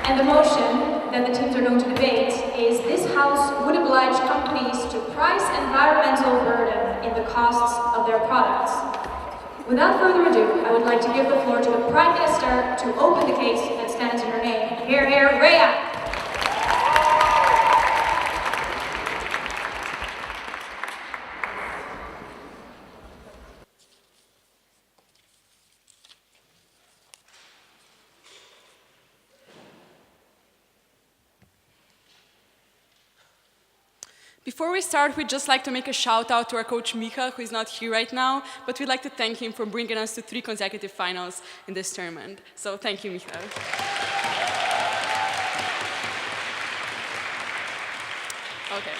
And the motion that the teams are going to debate is this House would oblige companies to price environmental burden in the costs of their products. Without further ado, I would like to give the floor to the Prime Minister to open the case that stands in her name. Hear, hear, Rhea! Before we start, we'd just like to make a shout out to our coach Micha, who is not here right now, but we'd like to thank him for bringing us to 3 consecutive finals in this tournament. So thank you, Micha. Okay.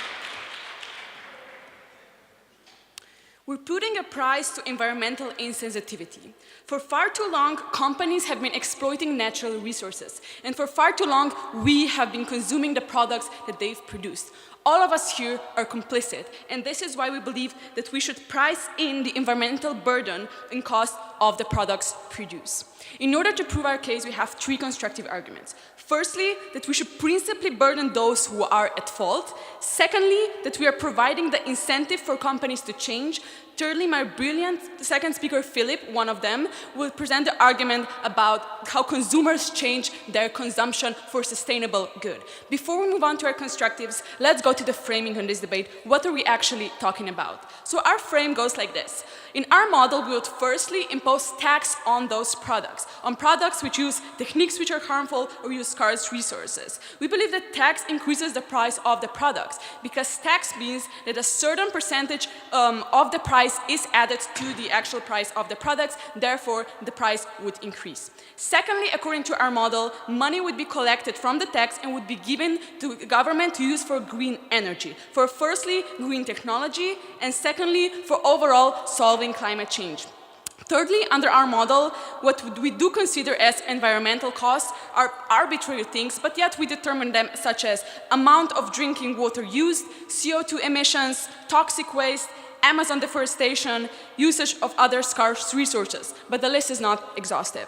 We're putting a price to environmental insensitivity. For far too long, companies have been exploiting natural resources, and for far too long, we have been consuming the products that they've produced. All of us here are complicit, and this is why we believe that we should price in the environmental burden and cost of the products produced. In order to prove our case, we have 3 constructive arguments. Firstly, that we should principally burden those who are at fault. Secondly, that we are providing the incentive for companies to change. Thirdly, my brilliant second speaker, Philip, one of them, will present the argument about how consumers change their consumption for sustainable good. Before we move on to our constructives, let's go to the framing on this debate. What are we actually talking about? So our frame goes like this. In our model, we would firstly impose tax on those products, on products which use techniques which are harmful or use scarce resources. We believe that tax increases the price of the products because tax means that a certain percentage of the price is added to the actual price of the products, therefore the price would increase. Secondly, according to our model, money would be collected from the tax and would be given to the government to use for green energy, for firstly green technology, and secondly for overall solving climate change. Thirdly, under our model, what we do consider as environmental costs are arbitrary things, but yet we determine them such as amount of drinking water used, CO2 emissions, toxic waste, Amazon deforestation, usage of other scarce resources, but the list is not exhaustive.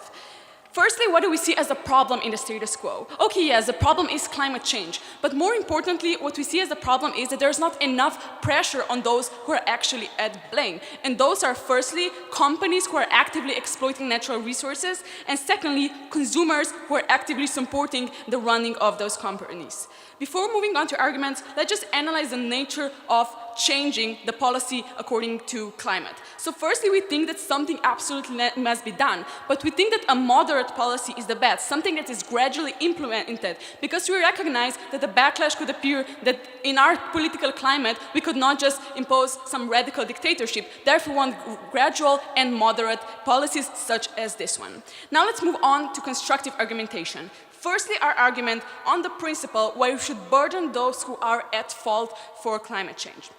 Firstly, what do we see as a problem in the status quo? Okay, yes, the problem is climate change, but more importantly, what we see as a problem is that there's not enough pressure on those who are actually at blame. And those are firstly, companies who are actively exploiting natural resources, and secondly, consumers who are actively supporting the running of those companies. Before moving on to arguments, let's just analyze the nature of changing the policy according to climate. So firstly, we think that something absolutely must be done, but we think that a moderate policy is the best, something that is gradually implemented, because we recognize that the backlash could appear that in our political climate, we could not just impose some radical dictatorship, therefore we want gradual and moderate policies such as this one. Now let's move on to constructive argumentation. Firstly, our argument on the principle why we should burden those who are at fault for climate change.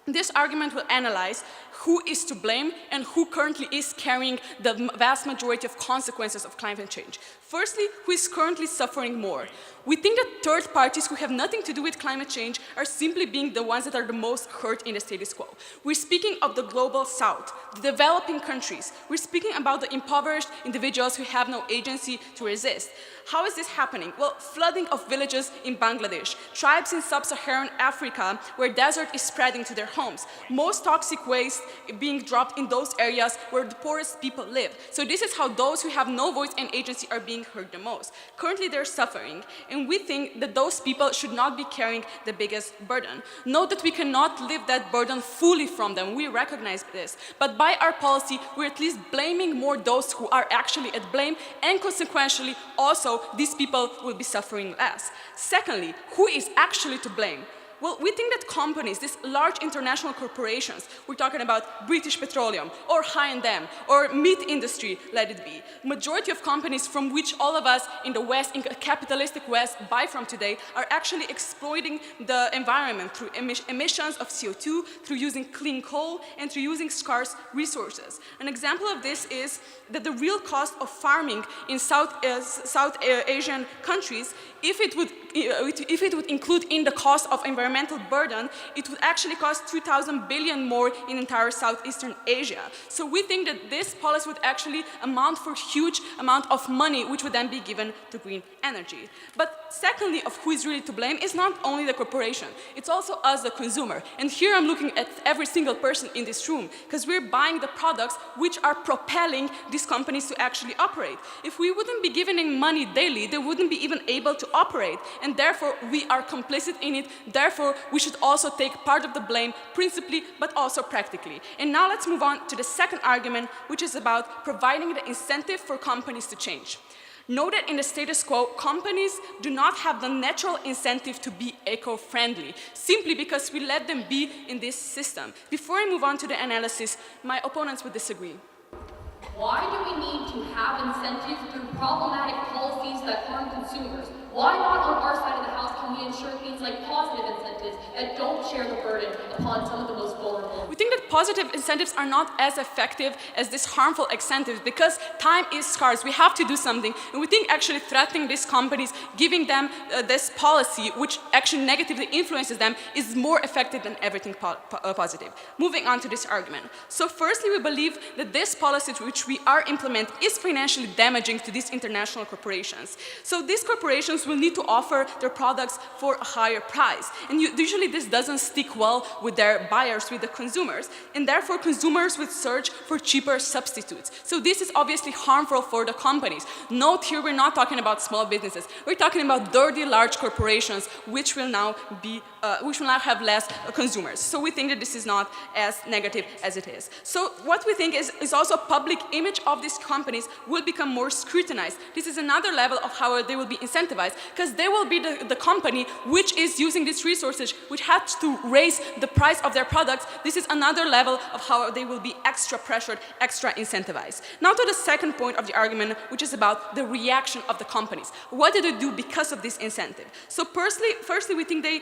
This argument will analyze who is to blame and who currently is carrying the vast majority of consequences of climate change. Firstly, who is currently suffering more? We think that third parties who have nothing to do with climate change are simply being the ones that are the most hurt in the status quo. We're speaking of the global south, the developing countries. We're speaking about the impoverished individuals who have no agency to resist. How is this happening? Well, flooding of villages in Bangladesh, tribes in sub-Saharan Africa where desert is spreading to their homes, most toxic waste being dropped in those areas where the poorest people live. So this is how those who have no voice and agency are being hurt the most. Currently they're suffering, and we think that those people should not be carrying the biggest burden. Note that we cannot lift that burden fully from them, we recognize this, but by our policy we're at least blaming more those who are actually at blame, and consequentially also these people will be suffering less. Secondly, who is actually to blame? Well, we think that companies, these large international corporations, we're talking about British Petroleum, or H&M, or meat industry, let it be. Majority of companies from which all of us in the West, in capitalistic West, buy from today, are actually exploiting the environment through emissions of CO2, through using clean coal, and through using scarce resources. An example of this is that the real cost of farming in South Asian countries, if it would include in the cost of environmental environmental burden, it would actually cost 2,000 billion more in entire Southeastern Asia. So we think that this policy would actually amount for huge amount of money, which would then be given to green energy. But secondly, of who is really to blame is not only the corporation, it's also us, the consumer. And here I'm looking at every single person in this room, because we're buying the products which are propelling these companies to actually operate. If we wouldn't be giving them money daily, they wouldn't be even able to operate, and therefore we are complicit in it. Therefore, we should also take part of the blame, principally, but also practically. And now let's move on to the second argument, which is about providing the incentive for companies to change. Note that in the status quo, companies do not have the natural incentive to be eco-friendly, simply because we let them be in this system. Before I move on to the analysis, my opponents would disagree. Why do we need to have incentives through problematic policies that harm consumers? Why not on our side of the house can we ensure things like positive incentives that don't share the burden upon some of the most vulnerable? We think that positive incentives are not as effective as these harmful incentives because time is scarce. We have to do something. And we think actually threatening these companies, giving them this policy, which actually negatively influences them, is more effective than everything positive. Moving on to this argument. So firstly, we believe that this policy which we are implementing is financially damaging to these international corporations. So these corporations will need to offer their products for a higher price. And usually this doesn't stick well with their buyers, with the consumers. And therefore consumers would search for cheaper substitutes. So this is obviously harmful for the companies. Note here we're not talking about small businesses. We're talking about dirty large corporations which will now have less consumers. So we think that this is not as negative as it is. So what we think is also public image of these companies will become more scrutinized. This is another level of how they will be incentivized, because they will be the company which is using these resources, which has to raise the price of their products. This is another level of how they will be extra pressured, extra incentivized. Now to the second point of the argument, which is about the reaction of the companies. What did they do because of this incentive? So firstly we think they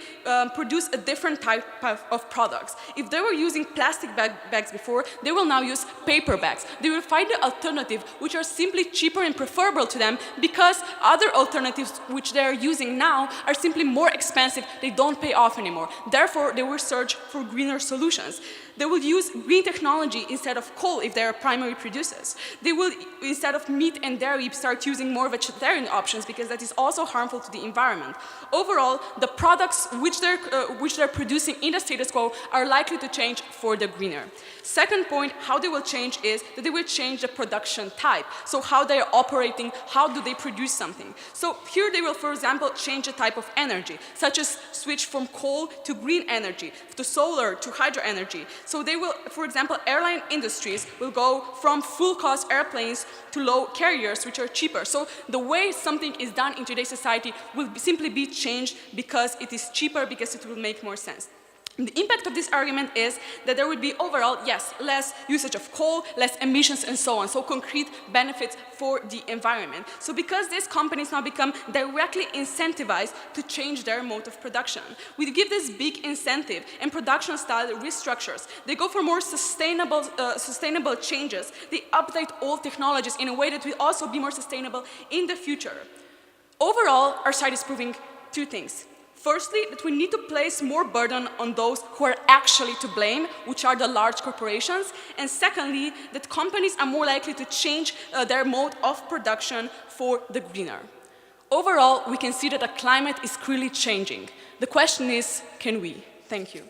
produce a different type of products. If they were using plastic bags before, they will now use paper bags. They will find the alternative, which are simply cheaper and preferable to them, because other alternatives which they are using now are simply more expensive. They don't pay off anymore. Therefore, they will search for greener solutions. They will use green technology instead of coal if they are primary producers. They will, instead of meat and dairy, start using more vegetarian options, because that is also harmful to the environment. Overall, the products which they're producing in the status quo are likely to change for the greener. Second point, how they will change is that they will change the production type. So how they are operating, how do they produce something. So here they will, for example, change the type of energy, such as switch from coal to green energy, to solar to hydro energy. So they will, for example, airline industries will go from full-cost airplanes to low carriers, which are cheaper. So the way something is done in today's society will simply be changed because it is cheaper, because it will make more sense. The impact of this argument is that there would be overall, yes, less usage of coal, less emissions and so on, so concrete benefits for the environment. So because these companies now become directly incentivized to change their mode of production, we give this big incentive and production style restructures. They go for more sustainable changes. They update old technologies in a way that will also be more sustainable in the future. Overall, our side is proving two things. Firstly, that we need to place more burden on those who are actually to blame, which are the large corporations. And secondly, that companies are more likely to change their mode of production for the greener. Overall, we can see that the climate is clearly changing. The question is, can we? Thank you.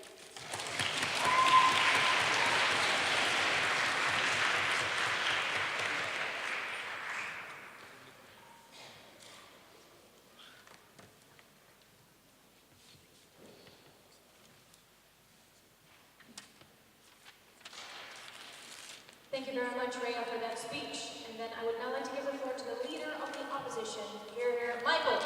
Thank you very much, Rhea, for that speech. And then I would now like to give the floor to the leader of the opposition. Here, Michael.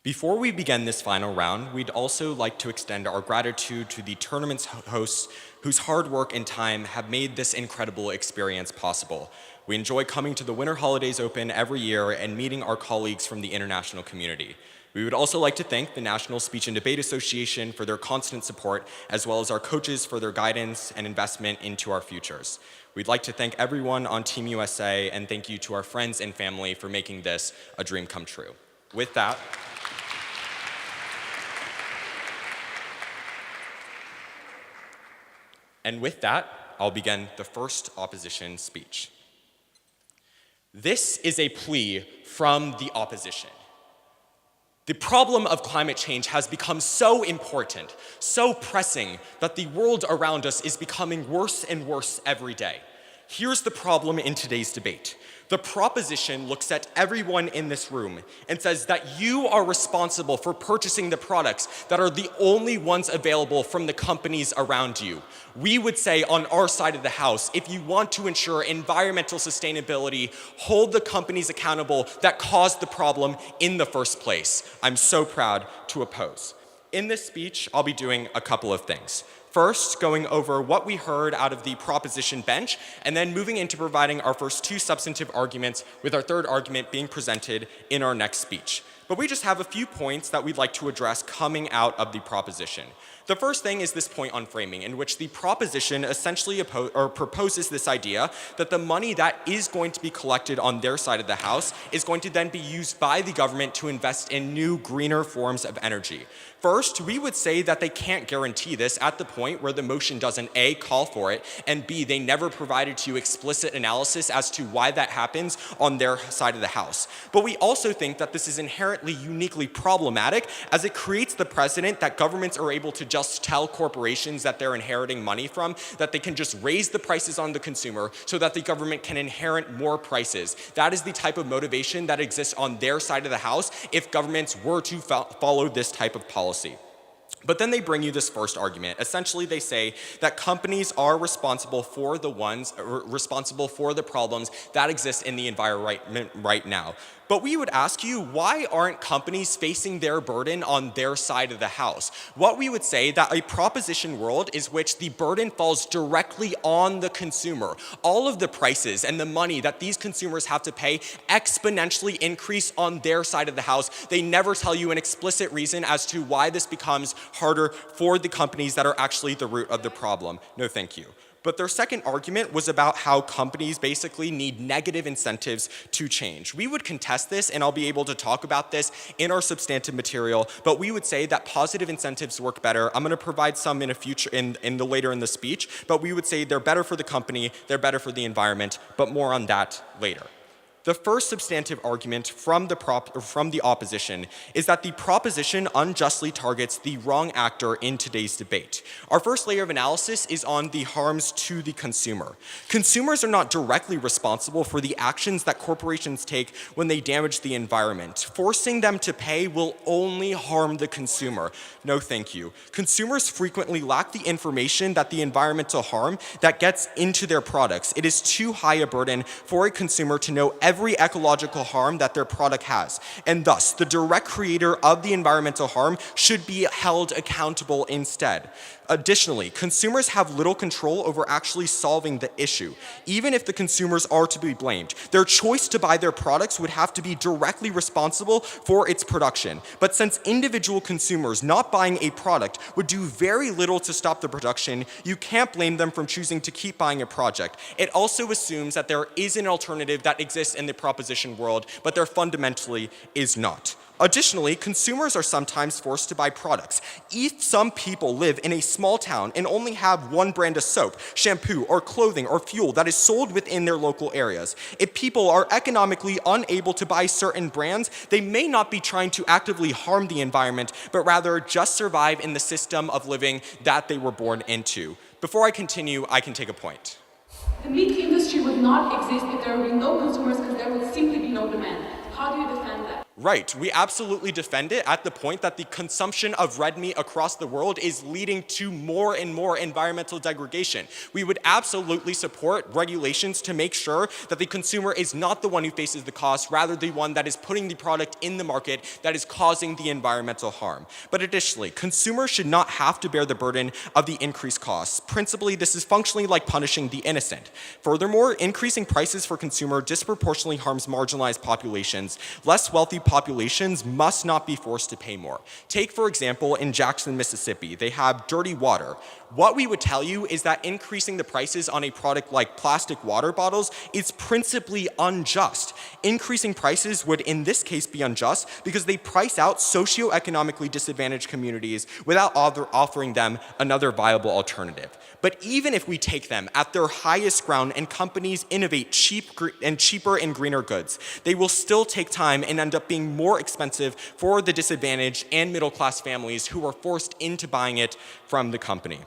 Before we begin this final round, we'd also like to extend our gratitude to the tournament's hosts whose hard work and time have made this incredible experience possible. We enjoy coming to the Winter Holidays Open every year and meeting our colleagues from the international community. We would also like to thank the National Speech and Debate Association for their constant support, as well as our coaches for their guidance and investment into our futures. We'd like to thank everyone on Team USA, and thank you to our friends and family for making this a dream come true. With that, I'll begin the first opposition speech. This is a plea from the opposition. The problem of climate change has become so important, so pressing, that the world around us is becoming worse and worse every day. Here's the problem in today's debate. The proposition looks at everyone in this room and says that you are responsible for purchasing the products that are the only ones available from the companies around you. We would say on our side of the house, if you want to ensure environmental sustainability, hold the companies accountable that caused the problem in the first place. I'm so proud to oppose. In this speech, I'll be doing a couple of things. First, going over what we heard out of the proposition bench, and then moving into providing our first two substantive arguments, with our third argument being presented in our next speech. But we just have a few points that we'd like to address coming out of the proposition. The first thing is this point on framing, in which the proposition essentially proposes this idea that the money that is going to be collected on their side of the house is going to then be used by the government to invest in new, greener forms of energy. First, we would say that they can't guarantee this at the point where the motion doesn't A, call for it, and B, they never provided to you explicit analysis as to why that happens on their side of the house. But we also think that this is inherently uniquely problematic, as it creates the precedent that governments are able to just tell corporations that they're inheriting money from, that they can just raise the prices on the consumer so that the government can inherit more prices. That is the type of motivation that exists on their side of the house if governments were to follow this type of policy. But then they bring you this first argument. Essentially, they say that companies are responsible for the problems that exist in the environment right now. But we would ask you, why aren't companies facing their burden on their side of the house? What we would say that a proposition world is which the burden falls directly on the consumer. All of the prices and the money that these consumers have to pay exponentially increase on their side of the house. They never tell you an explicit reason as to why this becomes harder for the companies that are actually the root of the problem. No, thank you. But their second argument was about how companies basically need negative incentives to change. We would contest this, and I'll be able to talk about this in our substantive material, but we would say that positive incentives work better. I'm gonna provide some in later in the speech, but we would say they're better for the company, they're better for the environment, but more on that later. The first substantive argument from the opposition is that the proposition unjustly targets the wrong actor in today's debate. Our first layer of analysis is on the harms to the consumer. Consumers are not directly responsible for the actions that corporations take when they damage the environment. Forcing them to pay will only harm the consumer. No, thank you. Consumers frequently lack the information that the environmental harm that gets into their products. It is too high a burden for a consumer to know every ecological harm that their product has, and thus the direct creator of the environmental harm should be held accountable instead. Additionally, consumers have little control over actually solving the issue. Even if the consumers are to be blamed, their choice to buy their products would have to be directly responsible for its production. But since individual consumers not buying a product would do very little to stop the production, you can't blame them from choosing to keep buying a project. It also assumes that there is an alternative that exists in the proposition world, but there fundamentally is not. Additionally, consumers are sometimes forced to buy products. If some people live in a small town and only have one brand of soap, shampoo, or clothing or fuel that is sold within their local areas, if people are economically unable to buy certain brands, they may not be trying to actively harm the environment, but rather just survive in the system of living that they were born into. Before I continue, I can take a point. The meat industry would not exist if there would be no consumers, because there would simply be no demand. How do you defend that? Right, we absolutely defend it at the point that the consumption of red meat across the world is leading to more and more environmental degradation. We would absolutely support regulations to make sure that the consumer is not the one who faces the cost, rather the one that is putting the product in the market that is causing the environmental harm. But additionally, consumers should not have to bear the burden of the increased costs. Principally, this is functionally like punishing the innocent. Furthermore, increasing prices for consumer disproportionately harms marginalized populations. Less wealthy populations must not be forced to pay more. Take, for example, in Jackson, Mississippi, they have dirty water. What we would tell you is that increasing the prices on a product like plastic water bottles is principally unjust. Increasing prices would, in this case, be unjust because they price out socioeconomically disadvantaged communities without offering them another viable alternative. But even if we take them at their highest ground and companies innovate cheaper and greener goods, they will still take time and end up being more expensive for the disadvantaged and middle-class families who are forced into buying it from the company.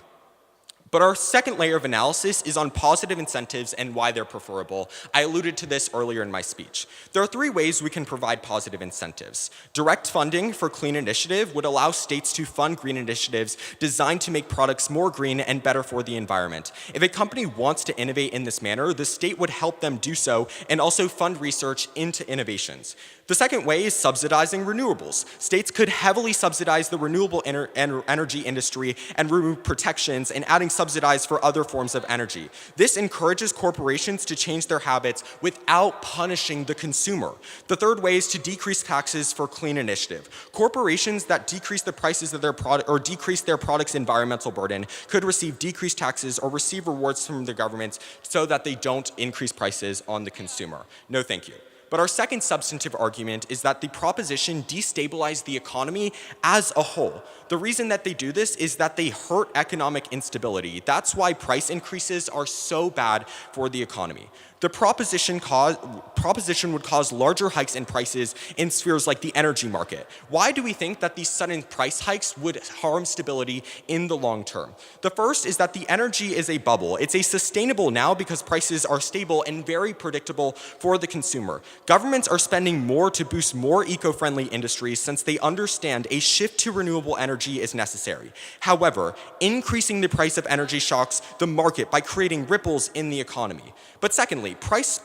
But our second layer of analysis is on positive incentives and why they're preferable. I alluded to this earlier in my speech. There are three ways we can provide positive incentives. Direct funding for clean initiative would allow states to fund green initiatives designed to make products more green and better for the environment. If a company wants to innovate in this manner, the state would help them do so and also fund research into innovations. The second way is subsidizing renewables. States could heavily subsidize the renewable energy industry and remove protections and adding subsidies for other forms of energy. This encourages corporations to change their habits without punishing the consumer. The third way is to decrease taxes for clean initiative. Corporations that decrease the prices of their product or decrease their product's environmental burden could receive decreased taxes or receive rewards from the government so that they don't increase prices on the consumer. No, thank you. But our second substantive argument is that the proposition destabilizes the economy as a whole. The reason that they do this is that they hurt economic instability. That's why price increases are so bad for the economy. The proposition would cause larger hikes in prices in spheres like the energy market. Why do we think that these sudden price hikes would harm stability in the long term? The first is that the energy is a bubble. It's sustainable now because prices are stable and very predictable for the consumer. Governments are spending more to boost more eco-friendly industries since they understand a shift to renewable energy is necessary. However, increasing the price of energy shocks the market by creating ripples in the economy. But secondly, price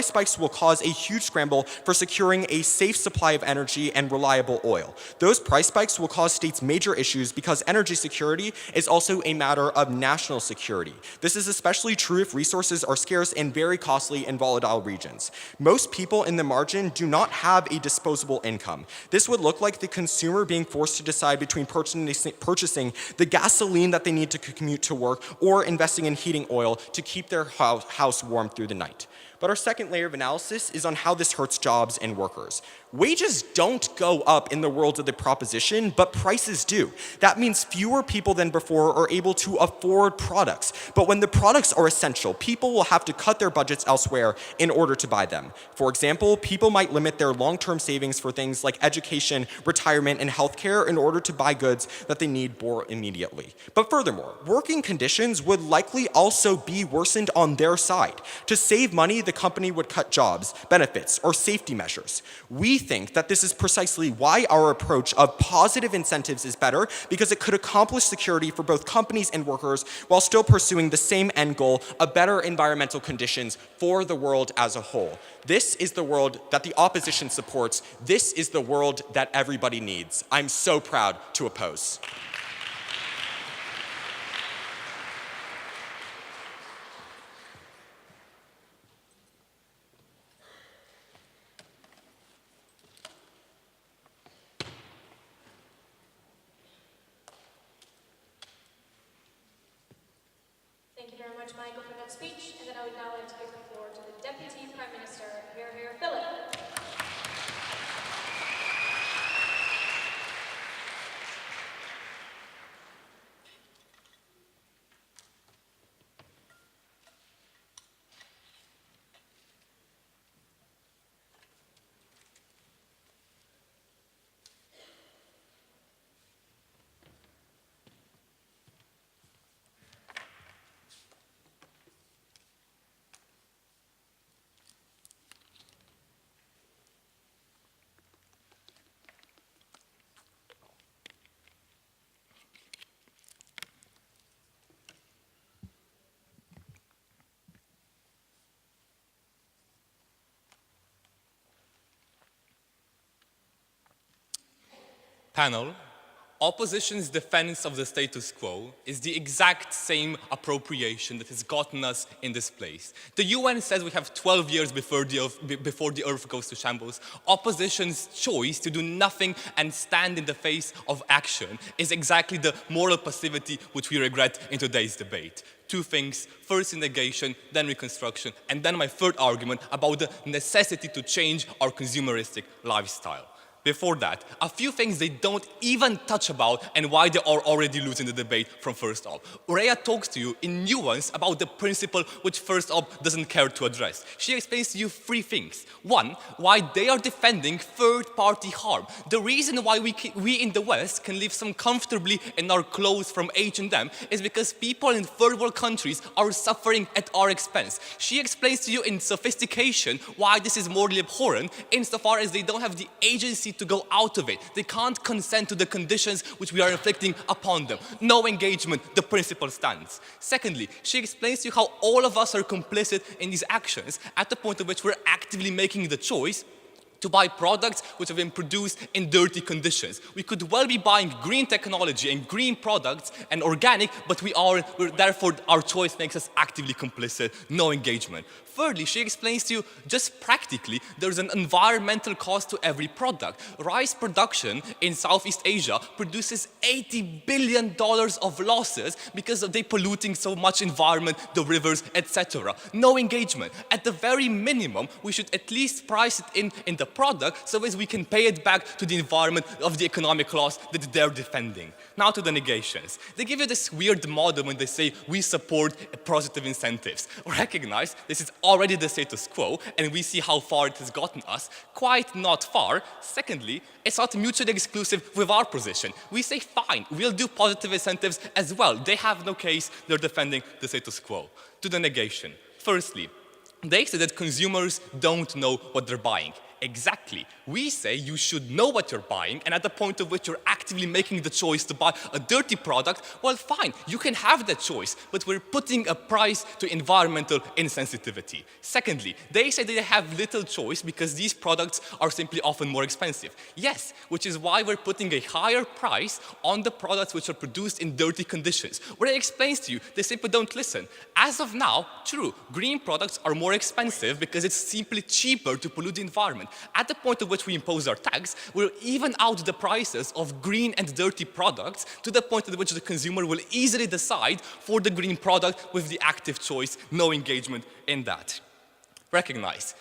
spikes will cause a huge scramble for securing a safe supply of energy and reliable oil. Those price spikes will cause states major issues because energy security is also a matter of national security. This is especially true if resources are scarce and very costly in volatile regions. Most people in the margin do not have a disposable income. This would look like the consumer being forced to decide between purchasing the gasoline that they need to commute to work or investing in heating oil to keep their house warm through the night. But our second layer of analysis is on how this hurts jobs and workers. Wages don't go up in the world of the proposition, but prices do. That means fewer people than before are able to afford products. But when the products are essential, people will have to cut their budgets elsewhere in order to buy them. For example, people might limit their long-term savings for things like education, retirement, and healthcare in order to buy goods that they need more immediately. But furthermore, working conditions would likely also be worsened on their side. To save money, the company would cut jobs, benefits, or safety measures. We think that this is precisely why our approach of positive incentives is better, because it could accomplish security for both companies and workers while still pursuing the same end goal of better environmental conditions for the world as a whole. This is the world that the opposition supports. This is the world that everybody needs. I'm so proud to oppose. Thank you very much, Michael, for that speech. And then I would now like to give the floor to the Deputy Prime Minister, Herr Philip. Panel, opposition's defense of the status quo is the exact same appropriation that has gotten us in this place. The UN says we have 12 years before the Earth goes to shambles. Opposition's choice to do nothing and stand in the face of action is exactly the moral passivity which we regret in today's debate. Two things, first negation, then reconstruction, and then my third argument about the necessity to change our consumeristic lifestyle. Before that, a few things they don't even touch about and why they are already losing the debate from first op. Urea talks to you in nuance about the principle which first op doesn't care to address. She explains to you three things. One, why they are defending third-party harm. The reason why we in the West can live so comfortably in our clothes from H&M is because people in third world countries are suffering at our expense. She explains to you in sophistication why this is morally abhorrent insofar as they don't have the agency to go out of it. They can't consent to the conditions which we are inflicting upon them. No engagement, the principle stands. Secondly, she explains to you how all of us are complicit in these actions at the point at which we're actively making the choice to buy products which have been produced in dirty conditions. We could well be buying green technology and green products and organic, but therefore our choice makes us actively complicit, no engagement. Thirdly, she explains to you just practically there's an environmental cost to every product. Rice production in Southeast Asia produces $80 billion of losses because of they polluting so much environment, the rivers, etc. No engagement. At the very minimum, we should at least price it in the product so as we can pay it back to the environment of the economic loss that they're defending. Now to the negations. They give you this weird model when they say we support positive incentives. Recognize this is already the status quo and we see how far it has gotten us. Quite not far. Secondly, it's not mutually exclusive with our position. We say fine, we'll do positive incentives as well. They have no case, they're defending the status quo. To the negation. Firstly, they say that consumers don't know what they're buying. Exactly. We say you should know what you're buying, and at the point at which you're actively making the choice to buy a dirty product, well, fine, you can have that choice, but we're putting a price to environmental insensitivity. Secondly, they say they have little choice because these products are simply often more expensive. Yes, which is why we're putting a higher price on the products which are produced in dirty conditions. Where it explains to you, they simply don't listen. As of now, true, green products are more expensive because it's simply cheaper to pollute the environment. At the point at which we impose our tax, we'll even out the prices of green and dirty products to the point at which the consumer will easily decide for the green product with the active choice, no engagement in that. Recognize,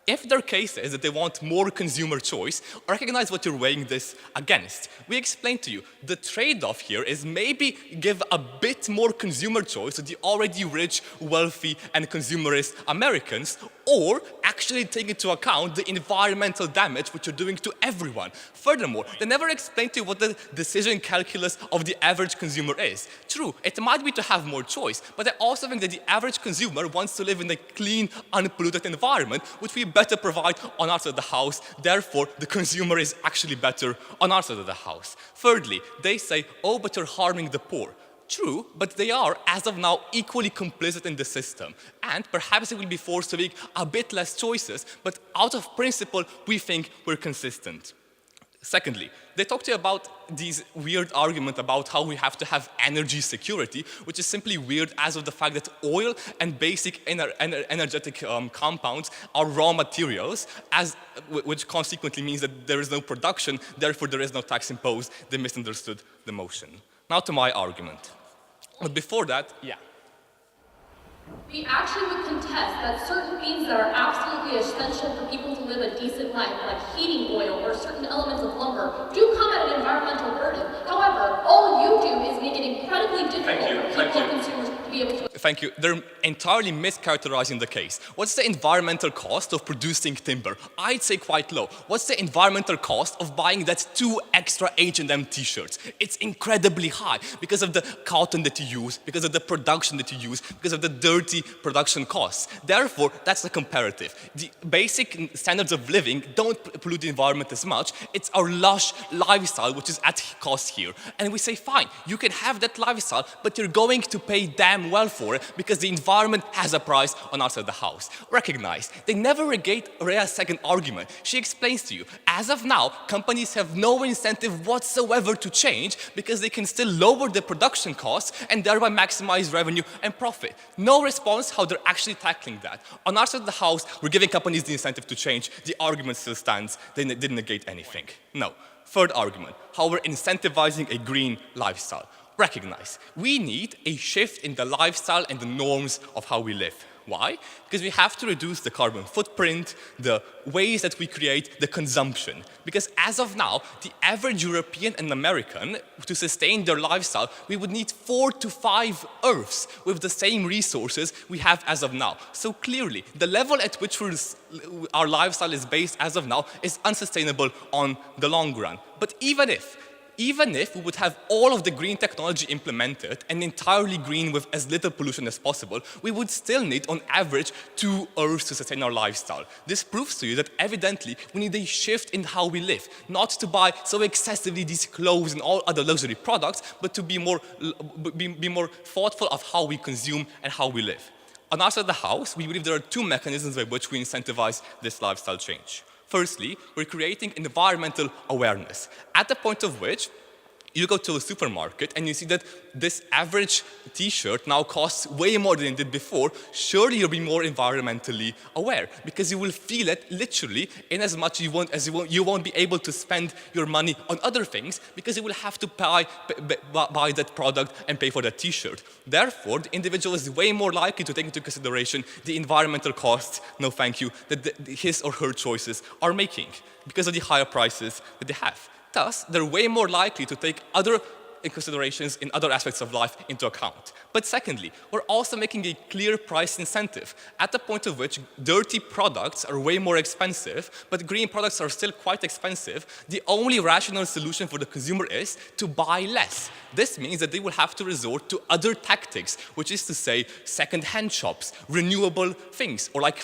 if their case is that they want more consumer choice, recognize what you're weighing this against. We explained to you, the trade-off here is maybe give a bit more consumer choice to the already rich, wealthy, and consumerist Americans, or actually take into account the environmental damage which you're doing to everyone. Furthermore, they never explain to you what the decision calculus of the average consumer is. True, it might be to have more choice, but I also think that the average consumer wants to live in a clean, unpolluted environment, which we better provide on our side of the house. Therefore, the consumer is actually better on our side of the house. Thirdly, they say, oh, but you're harming the poor. True, but they are, as of now, equally complicit in the system. And perhaps they will be forced to make a bit less choices, but out of principle, we think we're consistent. Secondly, they talk to you about these weird argument about how we have to have energy security, which is simply weird as of the fact that oil and basic energetic compounds are raw materials, which consequently means that there is no production, therefore there is no tax imposed. They misunderstood the motion. Now to my argument. But before that, yeah. We actually would contest that certain things that are absolutely essential for people to live a decent life, like heating oil or certain elements of lumber, do come at an environmental burden. However, all you do is make it incredibly difficult for people consumers to be able to... Thank you. They're entirely mischaracterizing the case. What's the environmental cost of producing timber? I'd say quite low. What's the environmental cost of buying that 2 extra H&M t-shirts? It's incredibly high because of the cotton that you use, because of the production that you use, because of the dirty production costs. Therefore, that's the comparative. The basic standards of living don't pollute the environment as much. It's our lush lifestyle which is at cost here. And we say, fine, you can have that lifestyle, but you're going to pay damn well for it somewhere because the environment has a price on our side of the house. Recognize, they never negate Rhea's second argument. She explains to you, as of now, companies have no incentive whatsoever to change because they can still lower their production costs and thereby maximize revenue and profit. No response how they're actually tackling that. On our side of the house, we're giving companies the incentive to change. The argument still stands. They didn't negate anything. No. Third argument, how we're incentivizing a green lifestyle. Recognize, we need a shift in the lifestyle and the norms of how we live. Why? Because we have to reduce the carbon footprint, the ways that we create the consumption. Because as of now, the average European and American, to sustain their lifestyle, we would need 4 to 5 Earths with the same resources we have as of now. So clearly, the level at which our lifestyle is based as of now is unsustainable on the long run. But even if we would have all of the green technology implemented and entirely green with as little pollution as possible, we would still need, on average, 2 Earths to sustain our lifestyle. This proves to you that evidently we need a shift in how we live, not to buy so excessively these clothes and all other luxury products, but to be more thoughtful of how we consume and how we live. On our side of the house, we believe there are 2 mechanisms by which we incentivize this lifestyle change. Firstly, we're creating environmental awareness, at the point of which you go to a supermarket and you see that this average t-shirt now costs way more than it did before. Surely you'll be more environmentally aware because you will feel it literally in as much you won't be able to spend your money on other things because you will have to buy that product and pay for that t-shirt. Therefore, the individual is way more likely to take into consideration the environmental costs, no thank you, that his or her choices are making because of the higher prices that they have. Thus, they're way more likely to take other considerations in other aspects of life into account. But secondly, we're also making a clear price incentive, at the point of which dirty products are way more expensive, but green products are still quite expensive. The only rational solution for the consumer is to buy less. This means that they will have to resort to other tactics, which is to say second-hand shops, renewable things, or like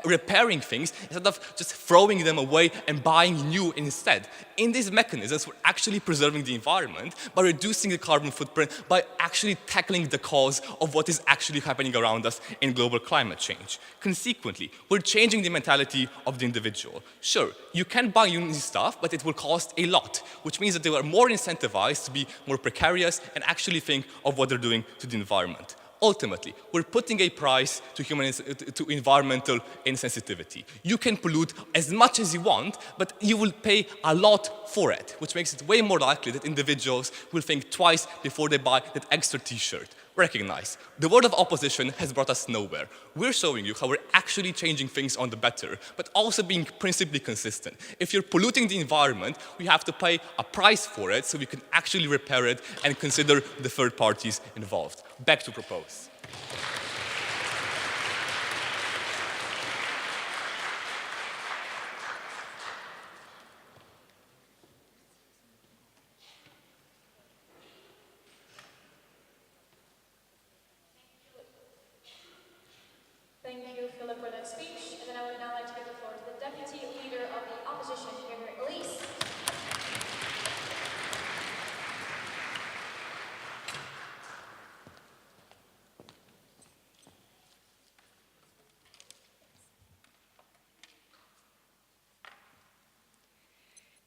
repairing things instead of just throwing them away and buying new instead. In these mechanisms, we're actually preserving the environment by reducing the carbon footprint, by actually tackling the cause of what is actually happening around us in global climate change. Consequently, we're changing the mentality of the individual. Sure, you can buy new stuff, but it will cost a lot, which means that they are more incentivized to be more precarious and actually think of what they're doing to the environment. Ultimately, we're putting a price to environmental insensitivity. You can pollute as much as you want, but you will pay a lot for it, which makes it way more likely that individuals will think twice before they buy that extra t-shirt. Recognize, the word of opposition has brought us nowhere. We're showing you how we're actually changing things on the better, but also being principally consistent. If you're polluting the environment, we have to pay a price for it so we can actually repair it and consider the third parties involved. Back to propose. Thank you, Philip, for that speech. And then I would now like to give the floor to the Deputy Leader of the Opposition, Elise.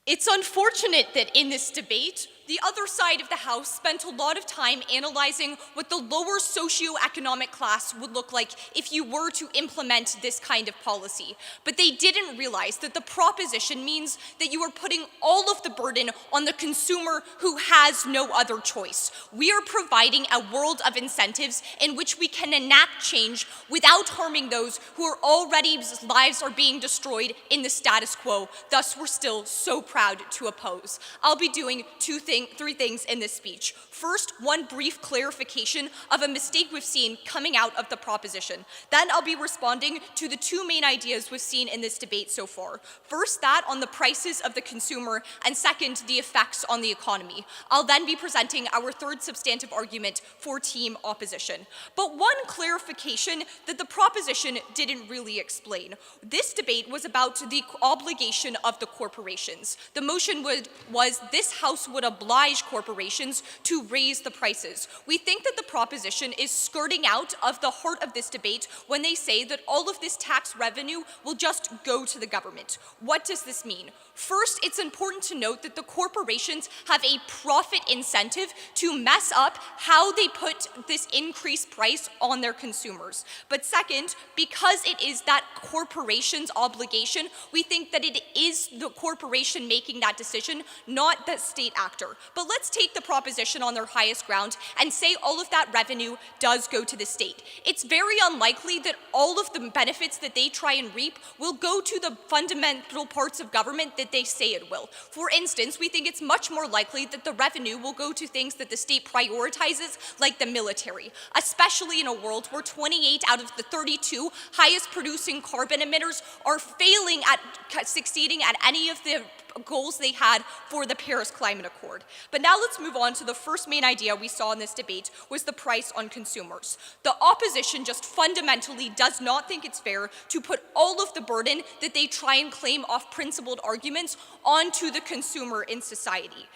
It's unfortunate that in this debate, the other side of the House spent a lot of time analyzing what the lower socioeconomic class would look like if you were to implement this kind of policy. But they didn't realize that the proposition means that you are putting all of the burden on the consumer who has no other choice. We are providing a world of incentives in which we can enact change without harming those who are already lives are being destroyed in the status quo. Thus, we're still so proud to oppose. I'll be doing three things in this speech. First, one brief clarification of a mistake we've seen coming out of the proposition. Then I'll be responding to the 2 main ideas we've seen in this debate so far. First, that on the prices of the consumer, and second, the effects on the economy. I'll then be presenting our third substantive argument for team opposition. But one clarification that the proposition didn't really explain. This debate was about the obligation of the corporations. The motion was this House would oblige oblige corporations to raise the prices. We think that the proposition is skirting out of the heart of this debate when they say that all of this tax revenue will just go to the government. What does this mean? First, it's important to note that the corporations have a profit incentive to mess up how they put this increased price on their consumers. But second, because it is that corporation's obligation, we think that it is the corporation making that decision, not the state actor. But let's take the proposition on their highest ground and say all of that revenue does go to the state. It's very unlikely that all of the benefits that they try and reap will go to the fundamental parts of government that they say it will. For instance, we think it's much more likely that the revenue will go to things that the state prioritizes, like the military, especially in a world where 28 out of the 32 highest producing carbon emitters are failing at succeeding at any of the goals they had for the Paris Climate Accord. But now let's move on to the first main idea we saw in this debate was the price on consumers. The opposition just fundamentally does not think it's fair to put all of the burden that they try and claim off principled arguments onto the consumer in society.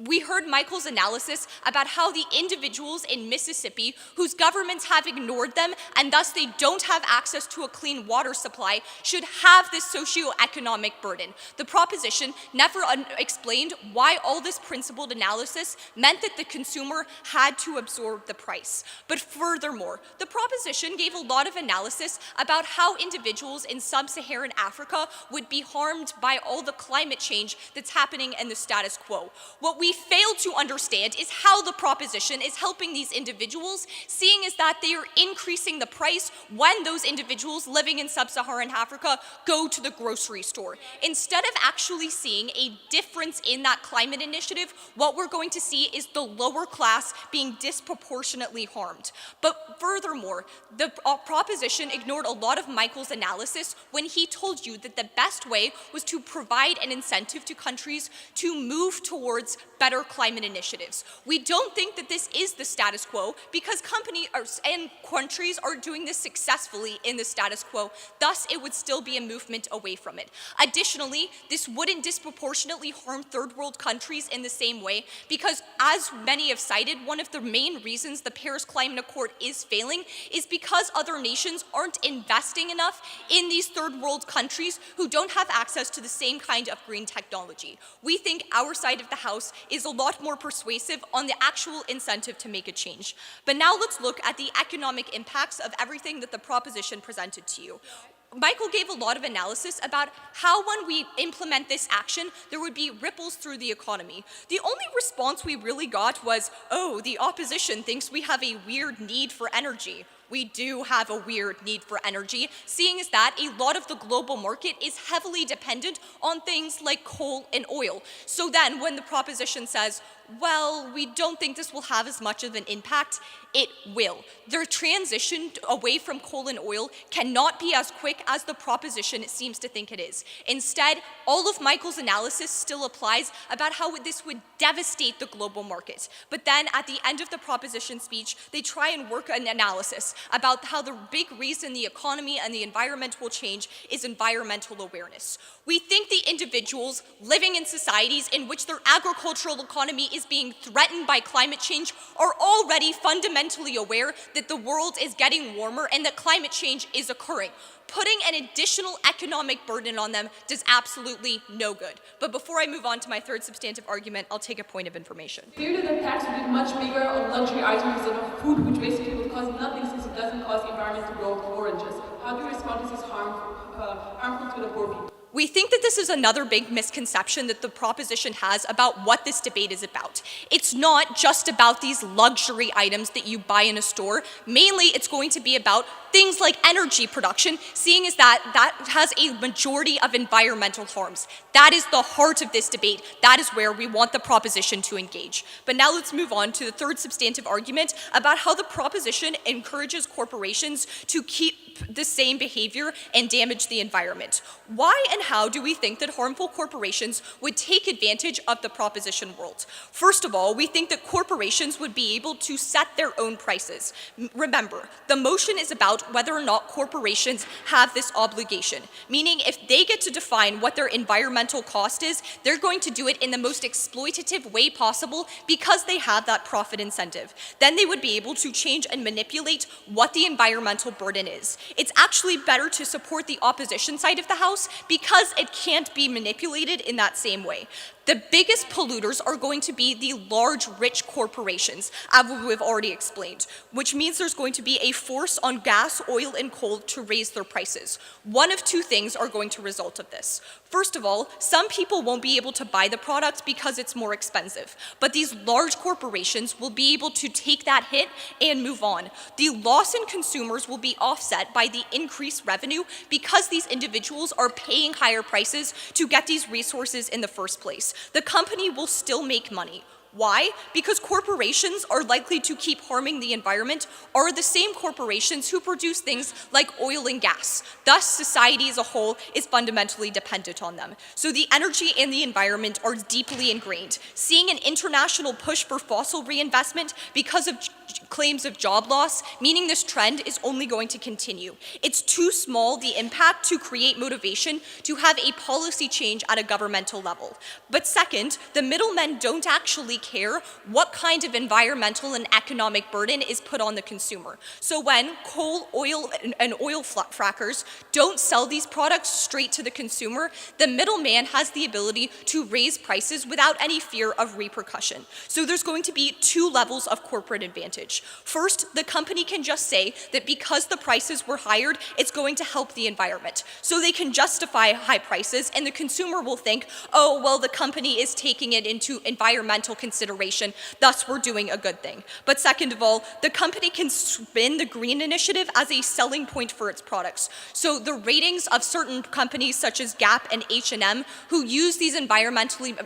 We heard Michael's analysis about how the individuals in Mississippi whose governments have ignored them and thus they don't have access to a clean water supply should have this socioeconomic burden. The proposition never explained why all this principled analysis meant that the consumer had to absorb the price. But furthermore, the proposition gave a lot of analysis about how individuals in sub-Saharan Africa would be harmed by all the climate change that's happening in the status quo. What we fail to understand is how the proposition is helping these individuals, seeing as that they are increasing the price when those individuals living in sub-Saharan Africa go to the grocery store. Instead of actually seeing a difference in that climate initiative, what we're going to see is the lower class being disproportionately harmed. But furthermore, the proposition ignored a lot of Michael's analysis when he told you that the best way was to provide an incentive to countries to move towards better climate initiatives. We don't think that this is the status quo because companies and countries are doing this successfully in the status quo, thus it would still be a movement away from it. Additionally, this wouldn't disproportionately harm third world countries in the same way because, as many have cited, one of the main reasons the Paris Climate Accord is failing is because other nations aren't investing enough in these third world countries who don't have access to the same kind of green technology. We think our side of the House is a lot more persuasive on the actual incentive to make a change. But now let's look at the economic impacts of everything that the proposition presented to you. Michael gave a lot of analysis about how when we implement this action, there would be ripples through the economy. The only response we really got was, oh, the opposition thinks we have a weird need for energy. We do have a weird need for energy, seeing as that a lot of the global market is heavily dependent on things like coal and oil. So then when the proposition says, well, we don't think this will have as much of an impact, it will. The transition away from coal and oil cannot be as quick as the proposition seems to think it is. Instead, all of Michael's analysis still applies about how this would devastate the global market. But then at the end of the proposition speech, they try and work an analysis about how the big reason the economy and the environment will change is environmental awareness. We think the individuals living in societies in which their agricultural economy is being threatened by climate change are already fundamentally aware that the world is getting warmer and that climate change is occurring. Putting an additional economic burden on them does absolutely no good. But before I move on to my third substantive argument, I'll take a point of information. Clearly the tax would be much bigger on luxury items instead of food, which basically would cost nothing since it doesn't cost the environment to grow oranges. How do you respond to this harmful to the poor people? We think that this is another big misconception that the proposition has about what this debate is about. It's not just about these luxury items that you buy in a store. Mainly, it's going to be about things like energy production, seeing as that has a majority of environmental harms. That is the heart of this debate. That is where we want the proposition to engage. But now let's move on to the third substantive argument about how the proposition encourages corporations to keep keep the same behavior and damage the environment. Why and how do we think that harmful corporations would take advantage of the proposition world? First of all, we think that corporations would be able to set their own prices. Remember, the motion is about whether or not corporations have this obligation, meaning if they get to define what their environmental cost is, they're going to do it in the most exploitative way possible because they have that profit incentive. Then they would be able to change and manipulate what the environmental burden is. It's actually better to support the opposition side of the House because it can't be manipulated in that same way. The biggest polluters are going to be the large, rich corporations, as we've already explained, which means there's going to be a force on gas, oil, and coal to raise their prices. One of two things are going to result of this. First of all, some people won't be able to buy the product because it's more expensive, but these large corporations will be able to take that hit and move on. The loss in consumers will be offset by the increased revenue because these individuals are paying higher prices to get these resources in the first place. The company will still make money. Why? Because corporations are likely to keep harming the environment are the same corporations who produce things like oil and gas. Thus, society as a whole is fundamentally dependent on them. So the energy and the environment are deeply ingrained. Seeing an international push for fossil reinvestment because of claims of job loss, meaning this trend is only going to continue. It's too small, the impact, to create motivation to have a policy change at a governmental level. But second, the middlemen don't actually care what kind of environmental and economic burden is put on the consumer. So when coal, oil, and oil frackers don't sell these products straight to the consumer, the middleman has the ability to raise prices without any fear of repercussion. So there's going to be two levels of corporate advantage. First, the company can just say that because the prices were higher, it's going to help the environment. So they can justify high prices, and the consumer will think, oh, well, the company is taking it into environmental consideration, thus we're doing a good thing. But second of all, the company can spin the green initiative as a selling point for its products. So the ratings of certain companies such as Gap and H&M who use these environmentally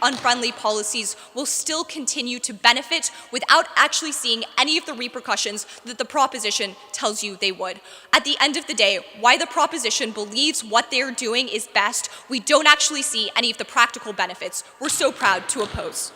unfriendly policies will still continue to benefit without actually seeing any of the repercussions that the proposition tells you they would. At the end of the day, why the proposition believes what they're doing is best, we don't actually see any of the practical benefits we're so proud to oppose.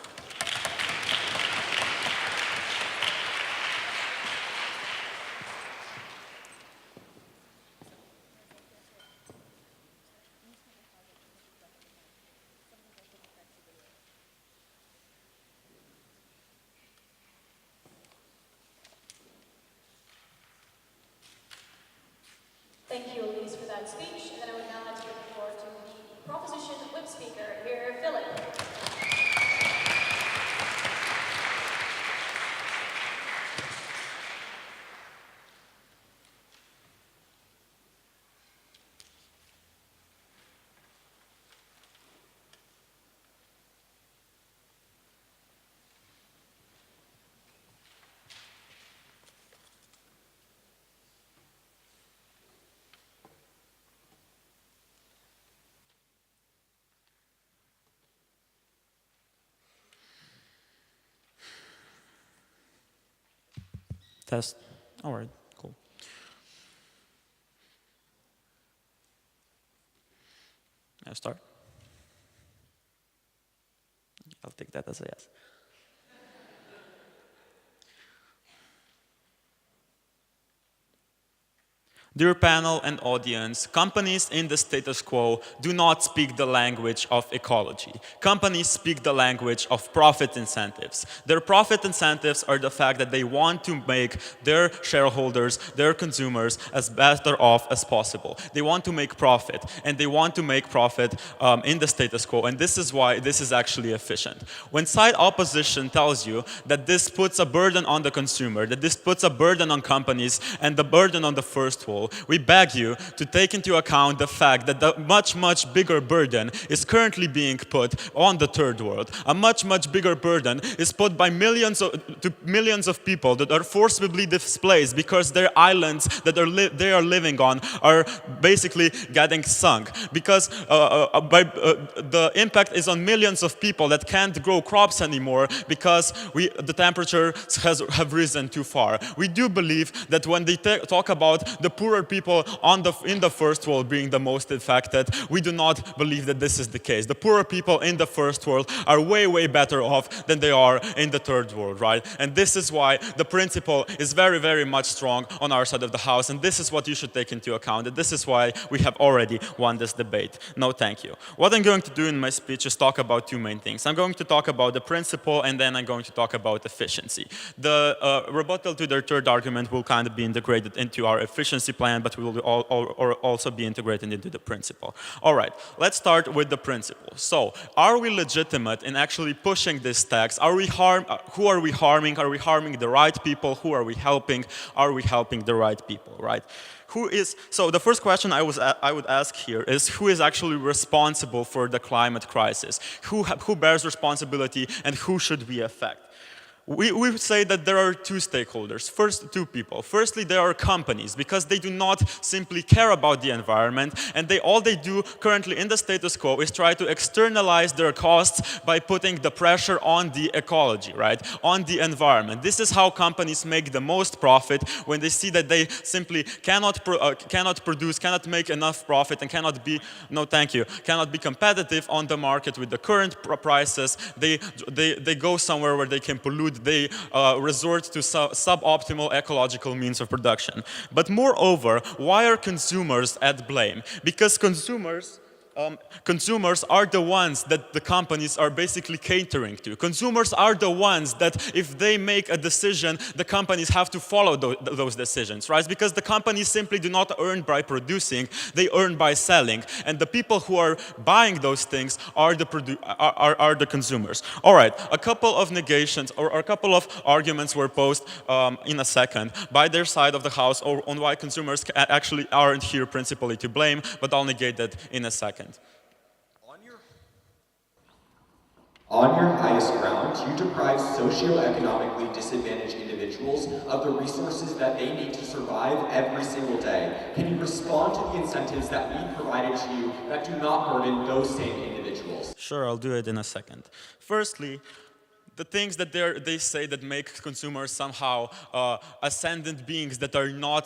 Thank you, Elise, for that speech. And then I would now like to give the floor to the proposition whip speaker here, Philip. Test. All right, cool. I'll start. I'll take that as a yes. Dear panel and audience, companies in the status quo do not speak the language of ecology. Companies speak the language of profit incentives. Their profit incentives are the fact that they want to make their shareholders, their consumers, as better off as possible. They want to make profit, and they want to make profit in the status quo, and this is why this is actually efficient. When side opposition tells you that this puts a burden on the consumer, that this puts a burden on companies and the burden on the first world, we beg you to take into account the fact that the much bigger burden is currently being put on the third world. A much bigger burden is put by millions of people that are forcibly displaced because their islands that they are living on are basically getting sunk. Because the impact is on millions of people that can't grow crops anymore because the temperatures have risen too far. We do believe that when they talk about the poorer poorer people in the first world being the most affected. We do not believe that this is the case. The poorer people in the first world are way, way better off than they are in the third world, right? And this is why the principle is very, very much strong on our side of the house, and this is what you should take into account, and this is why we have already won this debate. No, thank you. What I'm going to do in my speech is talk about two main things. I'm going to talk about the principle, and then I'm going to talk about efficiency. The rebuttal to their third argument will kind of be integrated into our efficiency plan, but will also be integrated into the principle. All right, let's start with the principle. So, are we legitimate in actually pushing this tax? Who are we harming? Are we harming the right people? Who are we helping? Are we helping the right people, right? So the first question I would ask here is, who is actually responsible for the climate crisis? Who bears responsibility, and who should we affect? We would say that there are two stakeholders, two people. Firstly, there are companies, because they do not simply care about the environment, and all they do currently in the status quo is try to externalize their costs by putting the pressure on the ecology, right? On the environment. This is how companies make the most profit, when they see that they simply cannot produce, cannot make enough profit, and cannot be competitive on the market with the current prices. They go somewhere where they can pollute. They resort to suboptimal ecological means of production. But moreover, why are consumers at blame? Because consumers are the ones that the companies are basically catering to. Consumers are the ones that, if they make a decision, the companies have to follow those decisions, right? Because the companies simply do not earn by producing, they earn by selling. And the people who are buying those things are the consumers. All right, a couple of negations or a couple of arguments were posed in a second by their side of the house on why consumers actually aren't here principally to blame, but I'll negate that in a second. On your highest ground, you deprive socioeconomically disadvantaged individuals of the resources that they need to survive every single day. Can you respond to the incentives that we provided to you that do not burden those same individuals? Sure, I'll do it in a second. Firstly, the things that they say that make consumers somehow ascendant beings that are not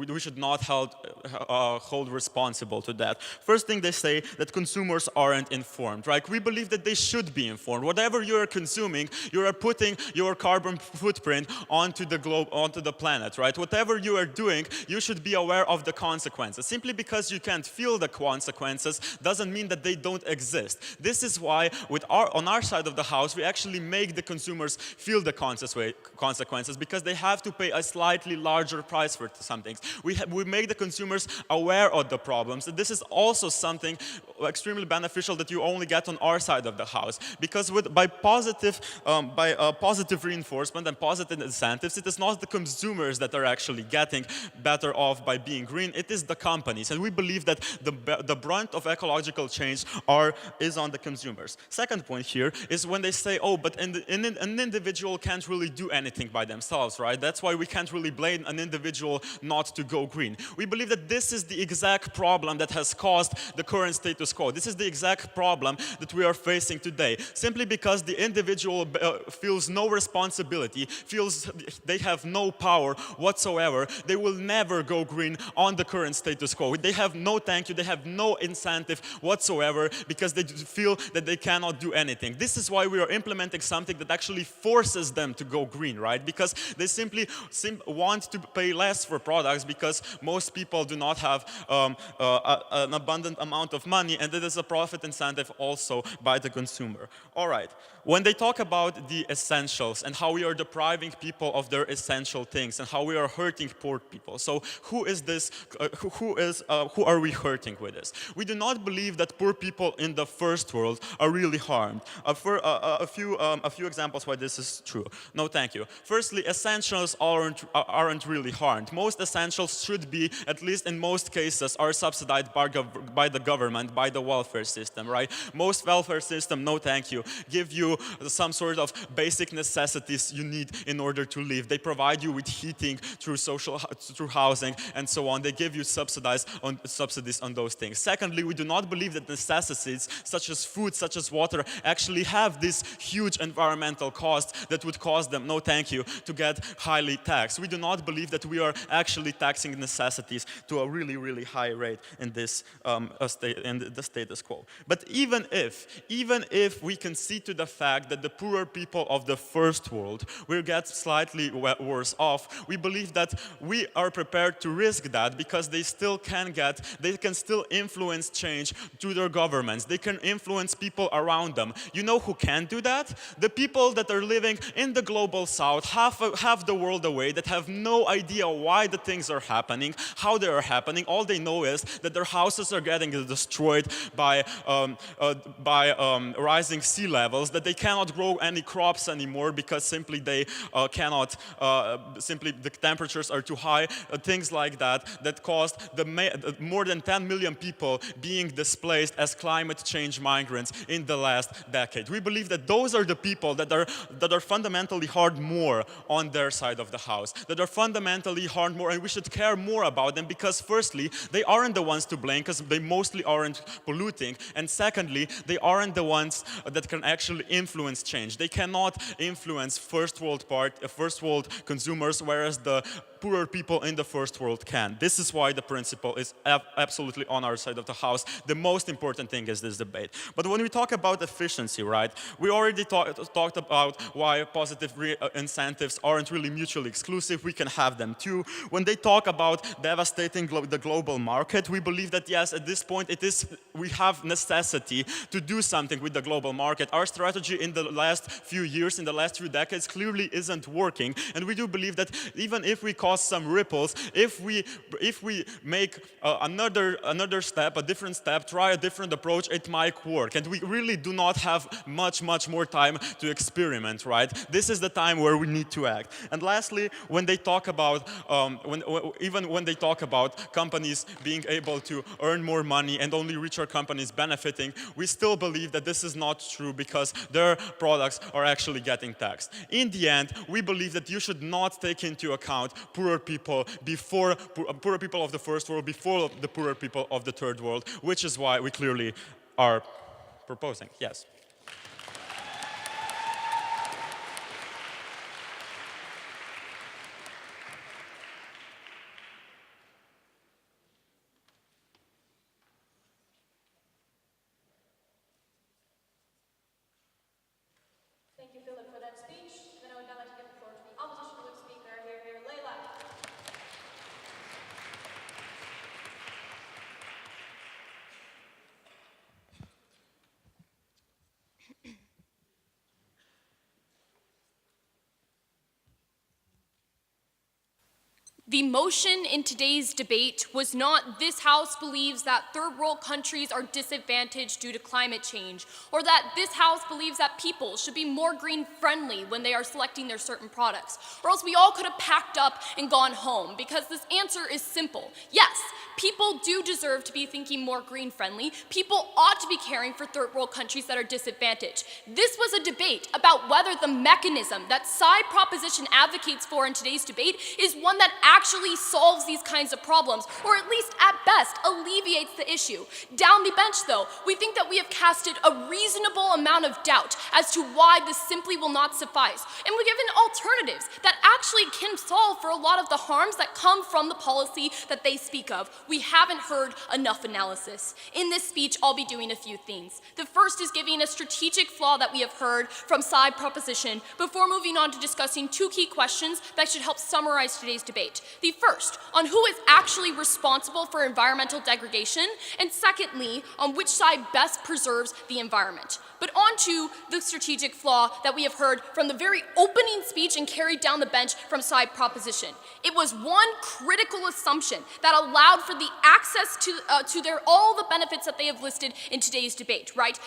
we should not hold responsible to that. First thing they say, that consumers aren't informed, right? We believe that they should be informed. Whatever you are consuming, you are putting your carbon footprint onto the globe, onto the planet, right? Whatever you are doing, you should be aware of the consequences. Simply because you can't feel the consequences doesn't mean that they don't exist. This is why on our side of the house, we actually make the consumers feel the consequences, because they have to pay a slightly larger price for some things. We make the consumers aware of the problems. And this is also something extremely beneficial that you only get on our side of the house, because by positive reinforcement and positive incentives, it is not the consumers that are actually getting better off by being green. It is the companies, and we believe that the brunt of ecological change is on the consumers. Second point here is when they say, oh, but an individual can't really do anything by themselves, right? That's why we can't really blame an individual not to go green. We believe that this is the exact problem that has caused the current status quo. This is the exact problem that we are facing today. Simply because the individual feels no responsibility, feels they have no power whatsoever, they will never go green on the current status quo. They have no thank you, they have no incentive whatsoever, because they feel that they cannot do anything. This is why we are implementing something that actually forces them to go green, right? Because they simply want to pay less for products, because most people do not have an abundant amount of money, and it is a profit incentive also by the consumer. All right. When they talk about the essentials and how we are depriving people of their essential things and how we are hurting poor people, so who is this? Who are we hurting with this? We do not believe that poor people in the first world are really harmed. A few examples why this is true. No, thank you. Firstly, essentials aren't really harmed. Most essentials should be, at least in most cases, are subsidized by the government, by the welfare system, right? Most welfare system, no thank you, give you some sort of basic necessities you need in order to live. They provide you with heating through housing and so on. They give you subsidies on those things. Secondly, we do not believe that necessities such as food, such as water, actually have this these huge environmental costs that would cause them, no thank you, to get highly taxed. We do not believe that we are actually taxing necessities to a really, really high rate in this in the status quo. But even if we concede to the fact that the poorer people of the first world will get slightly worse off, we believe that we are prepared to risk that because they can still influence change through their governments. They can influence people around them. You know who can do that? The people that are living in the global south, half the world away, that have no idea why the things are happening, how they are happening. All they know is that their houses are getting destroyed by rising sea levels, that they cannot grow any crops anymore because simply they cannot, simply the temperatures are too high, things like that, that caused more than 10 million people being displaced as climate change migrants in the last decade. We believe that those are the people that are fundamentally harmed more on their side of the house, that are fundamentally harmed more, and we should care more about them because firstly, they aren't the ones to blame because they mostly aren't polluting, and secondly, they aren't the ones that can actually influence change. They cannot influence first world consumers, whereas the poorer people in the first world can. This is why the principle is absolutely on our side of the house. The most important thing is this debate. But when we talk about efficiency, right, we already talked about why positive incentives aren't really mutually exclusive. We can have them too. When they talk about devastating the global market, we believe that yes, at this point we have necessity to do something with the global market. Our strategy in the last few years, in the last few decades, clearly isn't working, and we do believe that even if we cause some ripples, if we make another step, a different step, try a different approach, it might work. And we really do not have much more time to experiment, right? This is the time where we need to act. And lastly, when they talk about when they talk about companies being able to earn more money and only richer companies benefiting, we still believe that this is not true because their products are actually getting taxed. In the end, we believe that you should not take into account poorer people of the first world before the poorer people of the third world, which is why we clearly are proposing. Yes. Thank you, Philip, for that speech. Then I would now like to give the floor to the opposition whip speaker, here, Leila. The motion in today's debate was not this House believes that third world countries are disadvantaged due to climate change, or that this House believes that people should be more green friendly when they are selecting their certain products, or else we all could have packed up and gone home, because this answer is simple. Yes, people do deserve to be thinking more green friendly. People ought to be caring for third world countries that are disadvantaged. This was a debate about whether the mechanism that side proposition advocates for in today's debate is one that actually solves these kinds of problems, or at least at best alleviates the issue. Down the bench though, we think that we have casted a reasonable amount of doubt as to why this simply will not suffice. And we've given alternatives that actually can solve for a lot of the harms that come from the policy that they speak of. We haven't heard enough analysis. In this speech, I'll be doing a few things. The first is giving a strategic flaw that we have heard from side proposition before moving on to discussing two key questions that should help summarize today's debate. The first, on who is actually responsible for environmental degradation, and secondly, on which side best preserves the environment. But on to the strategic flaw that we have heard from the very opening speech and carried down the bench from side proposition. It was one critical assumption that allowed for the access to all the benefits that they have listed in today's debate, right?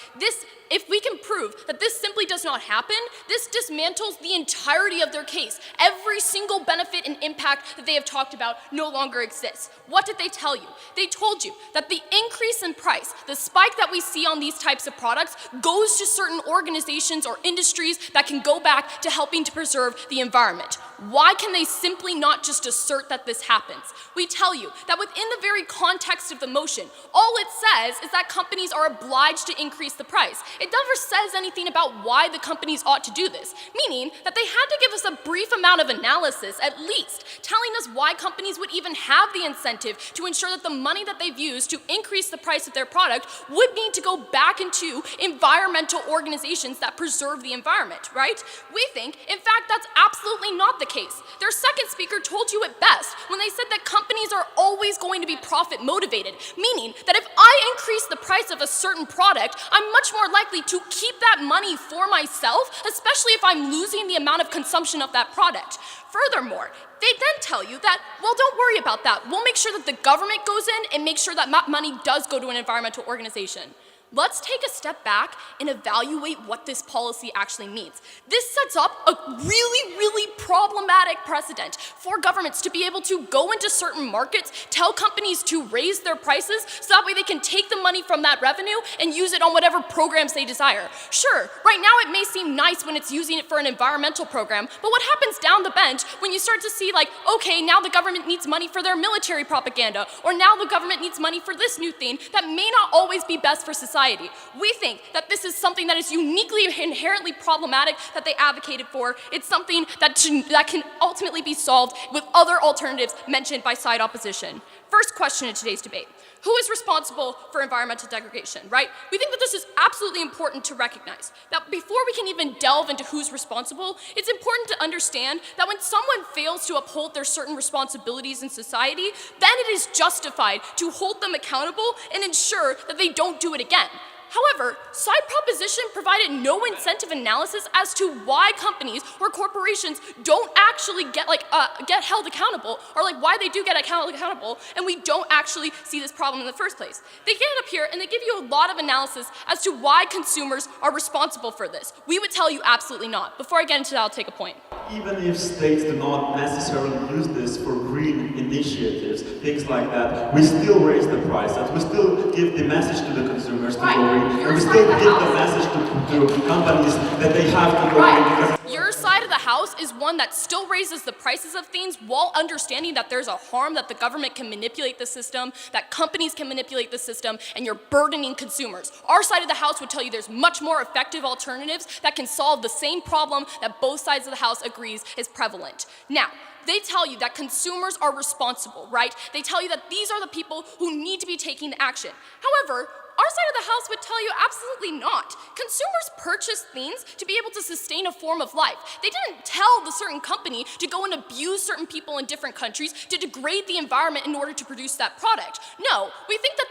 If we can prove that this simply does not happen, this dismantles the entirety of their case. Every single benefit and impact that they have talked about no longer exists. What did they tell you? They told you that the increase in price, the spike that we see on these types of products, goes to certain organizations or industries that can go back to helping to preserve the environment. why can they simply not just assert that this happens? We tell you that within the very context of the motion, all it says is that companies are obliged to increase the price. It never says anything about why the companies ought to do this, meaning that they had to give us a brief amount of analysis, at least, telling us why companies would even have the incentive to ensure that the money that they've used to increase the price of their product would need to go back into environmental organizations that preserve the environment, right? We think, in fact, that's absolutely not the case. Their second speaker told you it best when they said that companies are always going to be profit motivated, meaning that if I increase the price of a certain product, I'm much more likely to keep that money for myself, especially if I'm losing the amount of consumption of that product. Furthermore, they then tell you that, well, don't worry about that. We'll make sure that the government goes in and make sure that money does go to an environmental organization. Let's take a step back and evaluate what this policy actually means. This sets up a really problematic precedent for governments to be able to go into certain markets, tell companies to raise their prices, so that way they can take the money from that revenue and use it on whatever programs they desire. Sure, right now it may seem nice when it's using it for an environmental program, but what happens down the bench when you start to see like, okay, now the government needs money for their military propaganda, or now the government needs money for this new thing that may not always be best for society. We think that this is something that is uniquely inherently problematic that they advocated for. It's something that can ultimately be solved with other alternatives mentioned by side opposition. First question in today's debate. Who is responsible for environmental degradation, right? We think that this is absolutely important to recognize. That before we can even delve into who's responsible, it's important to understand that when someone fails to uphold their certain responsibilities in society, then it is justified to hold them accountable and ensure that they don't do it again. However, side proposition provided no incentive analysis as to why companies or corporations don't actually get held accountable, or like why they do get held accountable, and we don't actually see this problem in the first place. They get up here and they give you a lot of analysis as to why consumers are responsible for this. We would tell you absolutely not. Before I get into that, I'll take a point. Even if states do not necessarily use this for green initiatives, things like that, we still raise the prices, we still give the message to the consumers to go green, and we still give the message to companies that they have to go green. Because your side of the house is one that still raises the prices of things while understanding that there's a harm that the government can manipulate the system, that companies can manipulate the system, and you're burdening consumers. Our side of the house would tell you there's much more effective alternatives that can solve the same problem that both sides of the house agrees is prevalent. Now, they tell you that consumers are responsible, right? They tell you that these are the people who need to be taking the action. However, our side of the house would tell you absolutely not. Consumers purchase things to be able to sustain a form of life. They didn't tell the certain company to go and abuse certain people in different countries to degrade the environment in order to produce that product. No, we think that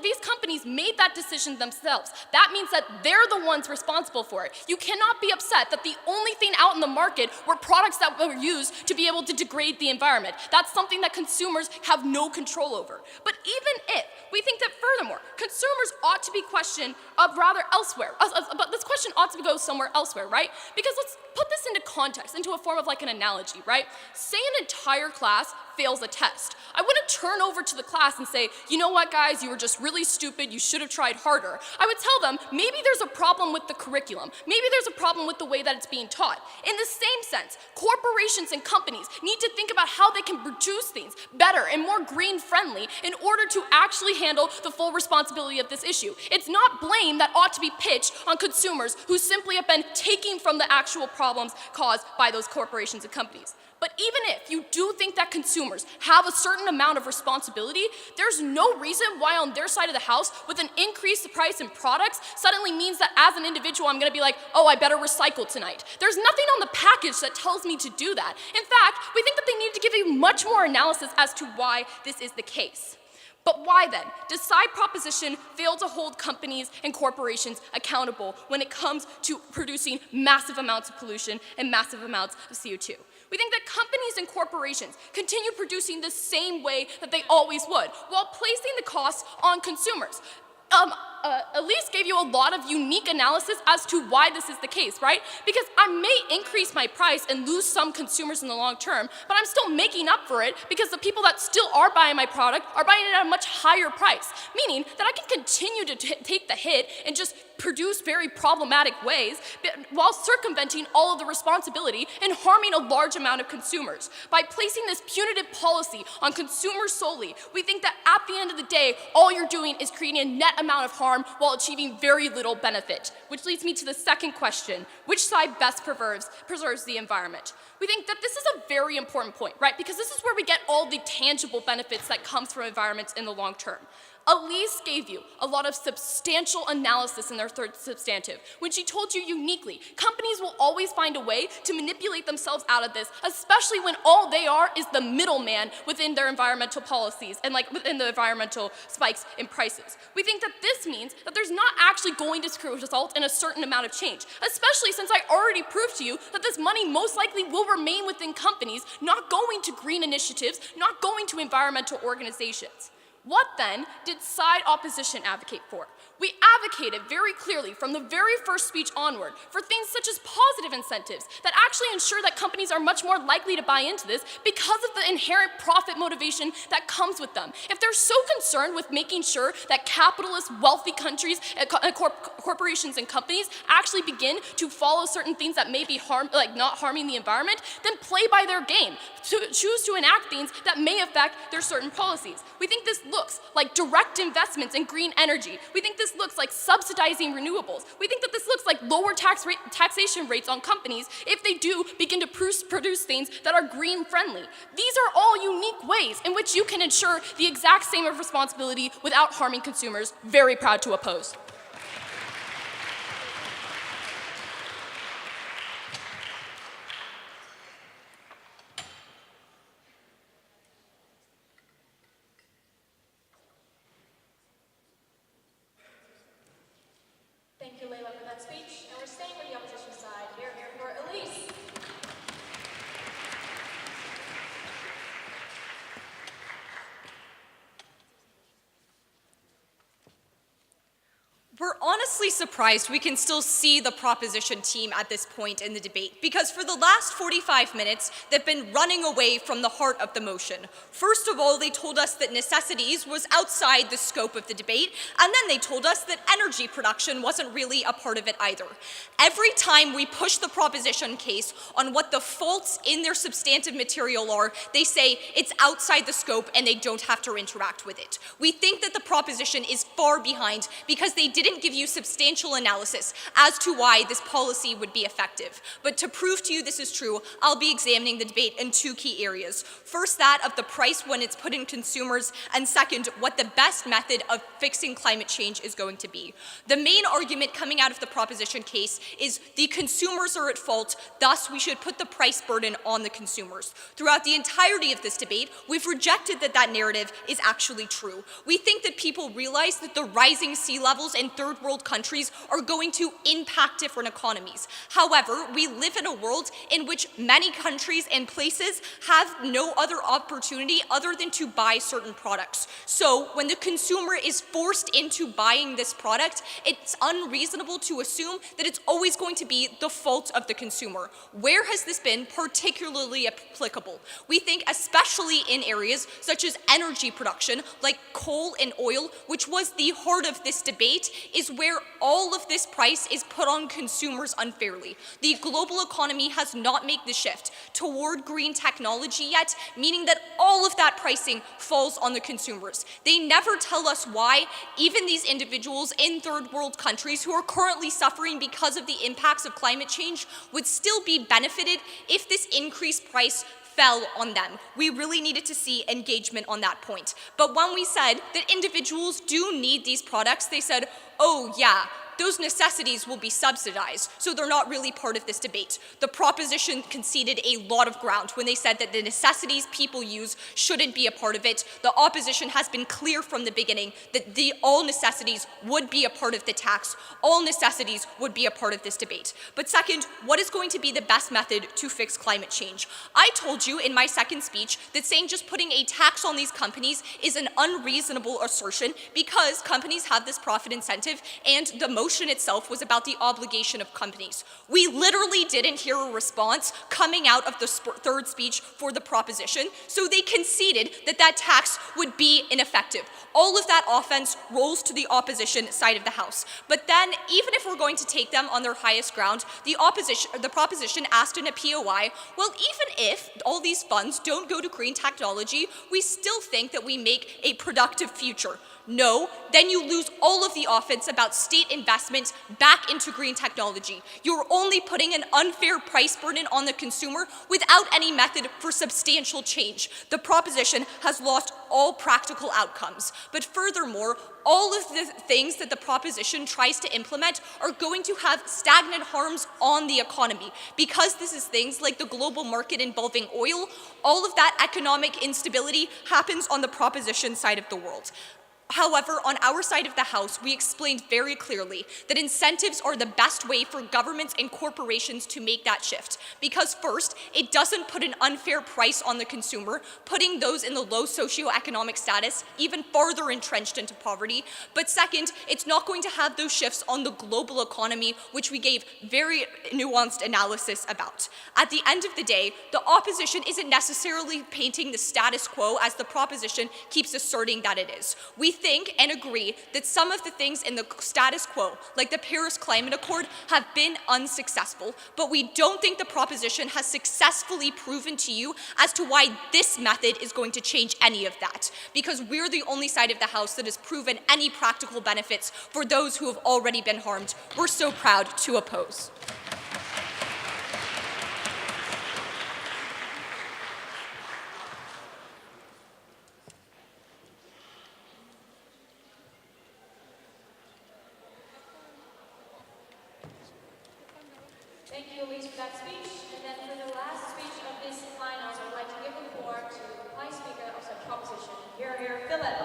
these companies made that decision themselves. That means that they're the ones responsible for it. You cannot be upset that the only thing out in the market were products that were used to be able to degrade the environment. That's something that consumers have no control over. But even if, we think that furthermore, consumers ought to be questioned rather elsewhere. But this question ought to go somewhere elsewhere, right? Because let's put this into context, into a form of like an analogy, right? Say an entire class fails a test. I wouldn't turn over to the class and say, you know what, guys, you were just really stupid, you should have tried harder. I would tell them, maybe there's a problem with the curriculum. Maybe there's a problem with the way that it's being taught. In the same sense, corporations and companies need to think about how they can produce things better and more green-friendly in order to actually handle the full responsibility of this issue. It's not blame that ought to be pitched on consumers who simply have been taking from the actual problems caused by those corporations and companies. But even if you do think that consumers have a certain amount of responsibility, there's no reason why on their side of the house, with an increased price in products, suddenly means that as an individual, I'm gonna be like, oh, I better recycle tonight. There's nothing on the package that tells me to do that. In fact, we think that they need to give you much more analysis as to why this is the case. But why then does side proposition fail to hold companies and corporations accountable when it comes to producing massive amounts of pollution and massive amounts of CO2? We think that companies and corporations continue producing the same way that they always would, while placing the costs on consumers. Elise gave you a lot of unique analysis as to why this is the case, right? Because I may increase my price and lose some consumers in the long term, but I'm still making up for it because the people that still are buying my product are buying it at a much higher price, meaning that I can continue to take the hit and just produce very problematic ways while circumventing all of the responsibility and harming a large amount of consumers. By placing this punitive policy on consumers solely, we think that at the end of the day, all you're doing is creating a net amount of harm while achieving very little benefit. Which leads me to the second question: which side best preserves the environment? We think that this is a very important point, right? Because this is where we get all the tangible benefits that comes from environments in the long term. Elise gave you a lot of substantial analysis in their third substantive when she told you uniquely, companies will always find a way to manipulate themselves out of this, especially when all they are is the middleman within their environmental policies and within the environmental spikes in prices. We think that this means that there's not actually going to result in a certain amount of change, especially since I already proved to you that this money most likely will remain within companies, not going to green initiatives, not going to environmental organizations. What then did side opposition advocate for? We advocated very clearly from the very first speech onward for things such as positive incentives that actually ensure that companies are much more likely to buy into this because of the inherent profit motivation that comes with them. If they're so concerned with making sure that capitalist, wealthy countries, corporations and companies actually begin to follow certain things that may be not harming the environment, then play by their game. Choose to enact things that may affect their certain policies. We think this looks like direct investments in green energy. We think this looks like subsidizing renewables. We think that this looks like lower taxation rates on companies if they do begin to produce things that are green friendly. These are all unique ways in which you can ensure the exact same of responsibility without harming consumers. Very proud to oppose. Thank you, Layla, for that speech. And we're staying with the opposition side. Here for Elise. We're honestly surprised we can still see the proposition team at this point in the debate, because for the last 45 minutes, they've been running away from the heart of the motion. First of all, they told us that necessities was outside the scope of the debate, and then they told us that energy production wasn't really a part of it either. Every time we push the proposition case on what the faults in their substantive material are, they say it's outside the scope and they don't have to interact with it. We think that the proposition is far behind because they didn't give you substantial analysis as to why this policy would be effective. But to prove to you this is true, I'll be examining the debate in two key areas. First, that of the price when it's put in consumers, and second, what the best method of fixing climate change is going to be. The main argument coming out of the proposition case is the consumers are at fault, thus we should put the price burden on the consumers. Throughout the entirety of this debate, we've rejected that narrative is actually true. We think that people realize that the rising sea levels in third world countries are going to impact different economies. However, we live in a world in which many countries and places have no other opportunity other than to buy certain products. So when the consumer is forced into buying this product, it's unreasonable to assume that it's always going to be the fault of the consumer. Where has this been particularly applicable? We think especially in areas such as energy production, like coal and oil, which was the heart of this debate, is where all of this price is put on consumers unfairly. The global economy has not made the shift toward green technology yet, meaning that all of that pricing falls on the consumers. They never tell us why even these individuals in third world countries who are currently suffering because of the impacts of climate change would still be benefited if this increased price fell on them. We really needed to see engagement on that point. But when we said that individuals do need these products, they said, oh yeah, those necessities will be subsidized, so they're not really part of this debate. The proposition conceded a lot of ground when they said that the necessities people use shouldn't be a part of it. The opposition has been clear from the beginning that all necessities would be a part of the tax. All necessities would be a part of this debate. But second, what is going to be the best method to fix climate change? I told you in my second speech that saying just putting a tax on these companies is an unreasonable assertion because companies have this profit incentive, and the motion itself was about the obligation of companies. We literally didn't hear a response coming out of the third speech for the proposition, so they conceded that that tax would be ineffective. All of that offense rolls to the opposition side of the House. But then, even if we're going to take them on their highest ground, the proposition asked in a POI, well, even if all these funds don't go to green technology, we still think that we make a productive future. No, then you lose all of the offense about state investment back into green technology. You're only putting an unfair price burden on the consumer without any method for substantial change. The proposition has lost all practical outcomes. But furthermore, all of the things that the proposition tries to implement are going to have stagnant harms on the economy. Because this is things like the global market involving oil, all of that economic instability happens on the proposition side of the world. However, on our side of the House, we explained very clearly that incentives are the best way for governments and corporations to make that shift. Because first, it doesn't put an unfair price on the consumer, putting those in the low socioeconomic status even farther entrenched into poverty. But second, it's not going to have those shifts on the global economy, which we gave very nuanced analysis about. At the end of the day, the opposition isn't necessarily painting the status quo as the proposition keeps asserting that it is. We think and agree that some of the things in the status quo, like the Paris Climate Accord, have been unsuccessful, but we don't think the proposition has successfully proven to you as to why this method is going to change any of that, because we're the only side of the House that has proven any practical benefits for those who have already been harmed. We're so proud to oppose. Thank you, Elise, for that speech. And then for the last speech of this finals, I would like to give the floor to the Vice Speaker of said proposition. Here, Philip.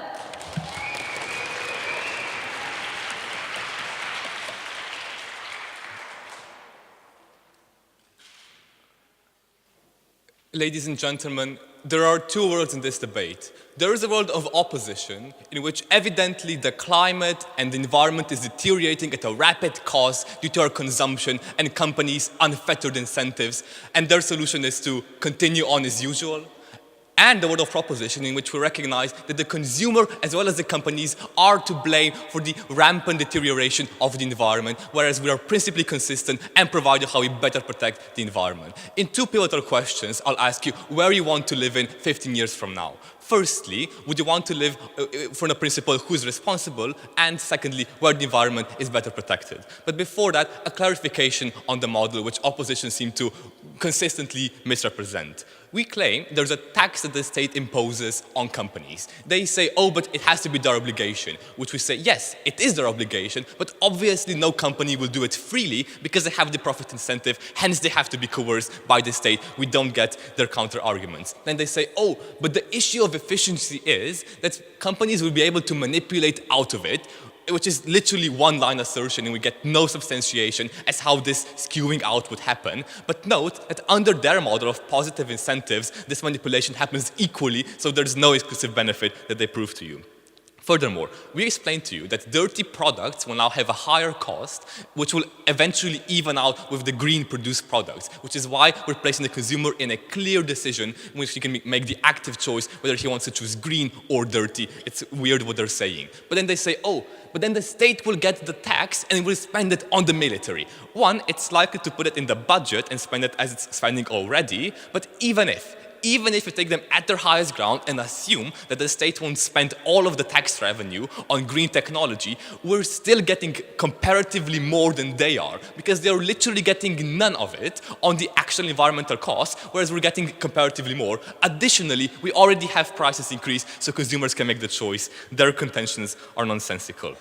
Ladies and gentlemen, there are two worlds in this debate. There is a world of opposition in which evidently the climate and the environment is deteriorating at a rapid cost due to our consumption and companies' unfettered incentives, and their solution is to continue on as usual. And the world of proposition in which we recognize that the consumer as well as the companies are to blame for the rampant deterioration of the environment, whereas we are principally consistent and provided how we better protect the environment. In two pivotal questions, I'll ask you where you want to live in 15 years from now. Firstly, would you want to live from the principle who's responsible? And secondly, where the environment is better protected. But before that, a clarification on the model which opposition seem to consistently misrepresent. We claim there's a tax that the state imposes on companies. They say, oh, but it has to be their obligation, which we say, yes, it is their obligation, but obviously no company will do it freely because they have the profit incentive, hence they have to be coerced by the state. We don't get their counter arguments. Then they say, oh, but the issue of efficiency is that companies will be able to manipulate out of it, which is literally one-line assertion, and we get no substantiation as how this skewing out would happen. But note that under their model of positive incentives, this manipulation happens equally, so there's no exclusive benefit that they prove to you. Furthermore, we explained to you that dirty products will now have a higher cost, which will eventually even out with the green produced products, which is why we're placing the consumer in a clear decision in which he can make the active choice whether he wants to choose green or dirty. It's weird what they're saying. But then they say, oh, but then the state will get the tax and will spend it on the military. One, it's likely to put it in the budget and spend it as it's spending already, but even if you take them at their highest ground and assume that the state won't spend all of the tax revenue on green technology, we're still getting comparatively more than they are, because they're literally getting none of it on the actual environmental cost, whereas we're getting comparatively more. Additionally, we already have prices increase so consumers can make the choice. Their contentions are nonsensical.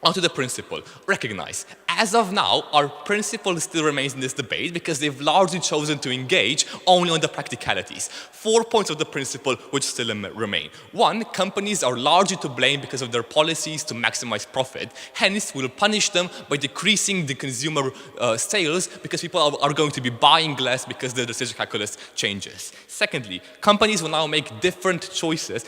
Onto the principle. Recognize, as of now, our principle still remains in this debate because they've largely chosen to engage only on the practicalities. 4 points of the principle which still remain. 1, companies are largely to blame because of their policies to maximize profit. Hence, we'll punish them by decreasing the consumer sales because people are going to be buying less because the decision calculus changes. Secondly, companies will now make different choices,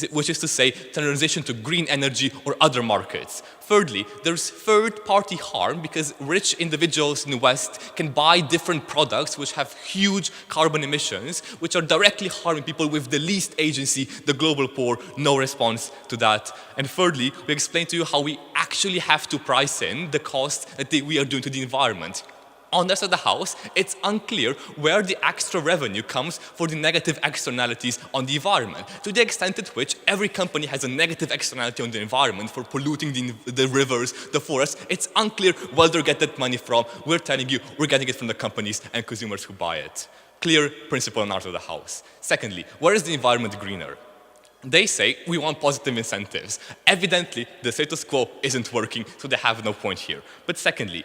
which is to say, transition to green energy or other markets. Thirdly, there's third-party harm because rich individuals in the West can buy different products which have huge carbon emissions, which are directly harming people with the least agency, the global poor, no response to that. And thirdly, we explain to you how we actually have to price in the cost that we are doing to the environment. On the rest of the House, it's unclear where the extra revenue comes for the negative externalities on the environment, to the extent at which every company has a negative externality on the environment for polluting the rivers, the forests. It's unclear where they get that money from. We're telling you, we're getting it from the companies and consumers who buy it. Clear principle and out of the House. Secondly, where is the environment greener? They say we want positive incentives. Evidently, the status quo isn't working, so they have no point here. But secondly,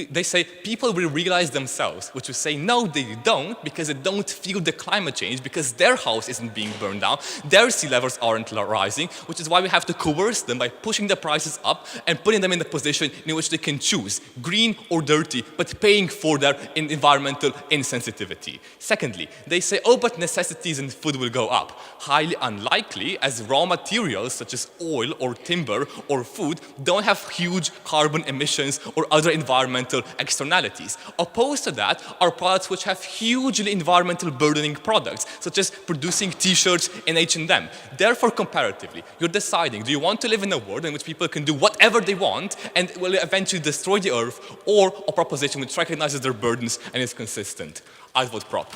they say people will realize themselves, which we say no, they don't, because they don't feel the climate change, because their house isn't being burned down, their sea levels aren't rising, which is why we have to coerce them by pushing the prices up and putting them in the position in which they can choose green or dirty, but paying for their environmental insensitivity. Secondly, they say, oh, but necessities and food will go up. Highly unlikely, as raw materials such as oil or timber or food don't have huge carbon emissions or other environmental externalities. Opposed to that are products which have hugely environmental burdening products, such as producing t-shirts in H&M. Therefore, comparatively, you're deciding, do you want to live in a world in which people can do whatever they want and will eventually destroy the earth, or a proposition which recognizes their burdens and is consistent? I'd vote prop.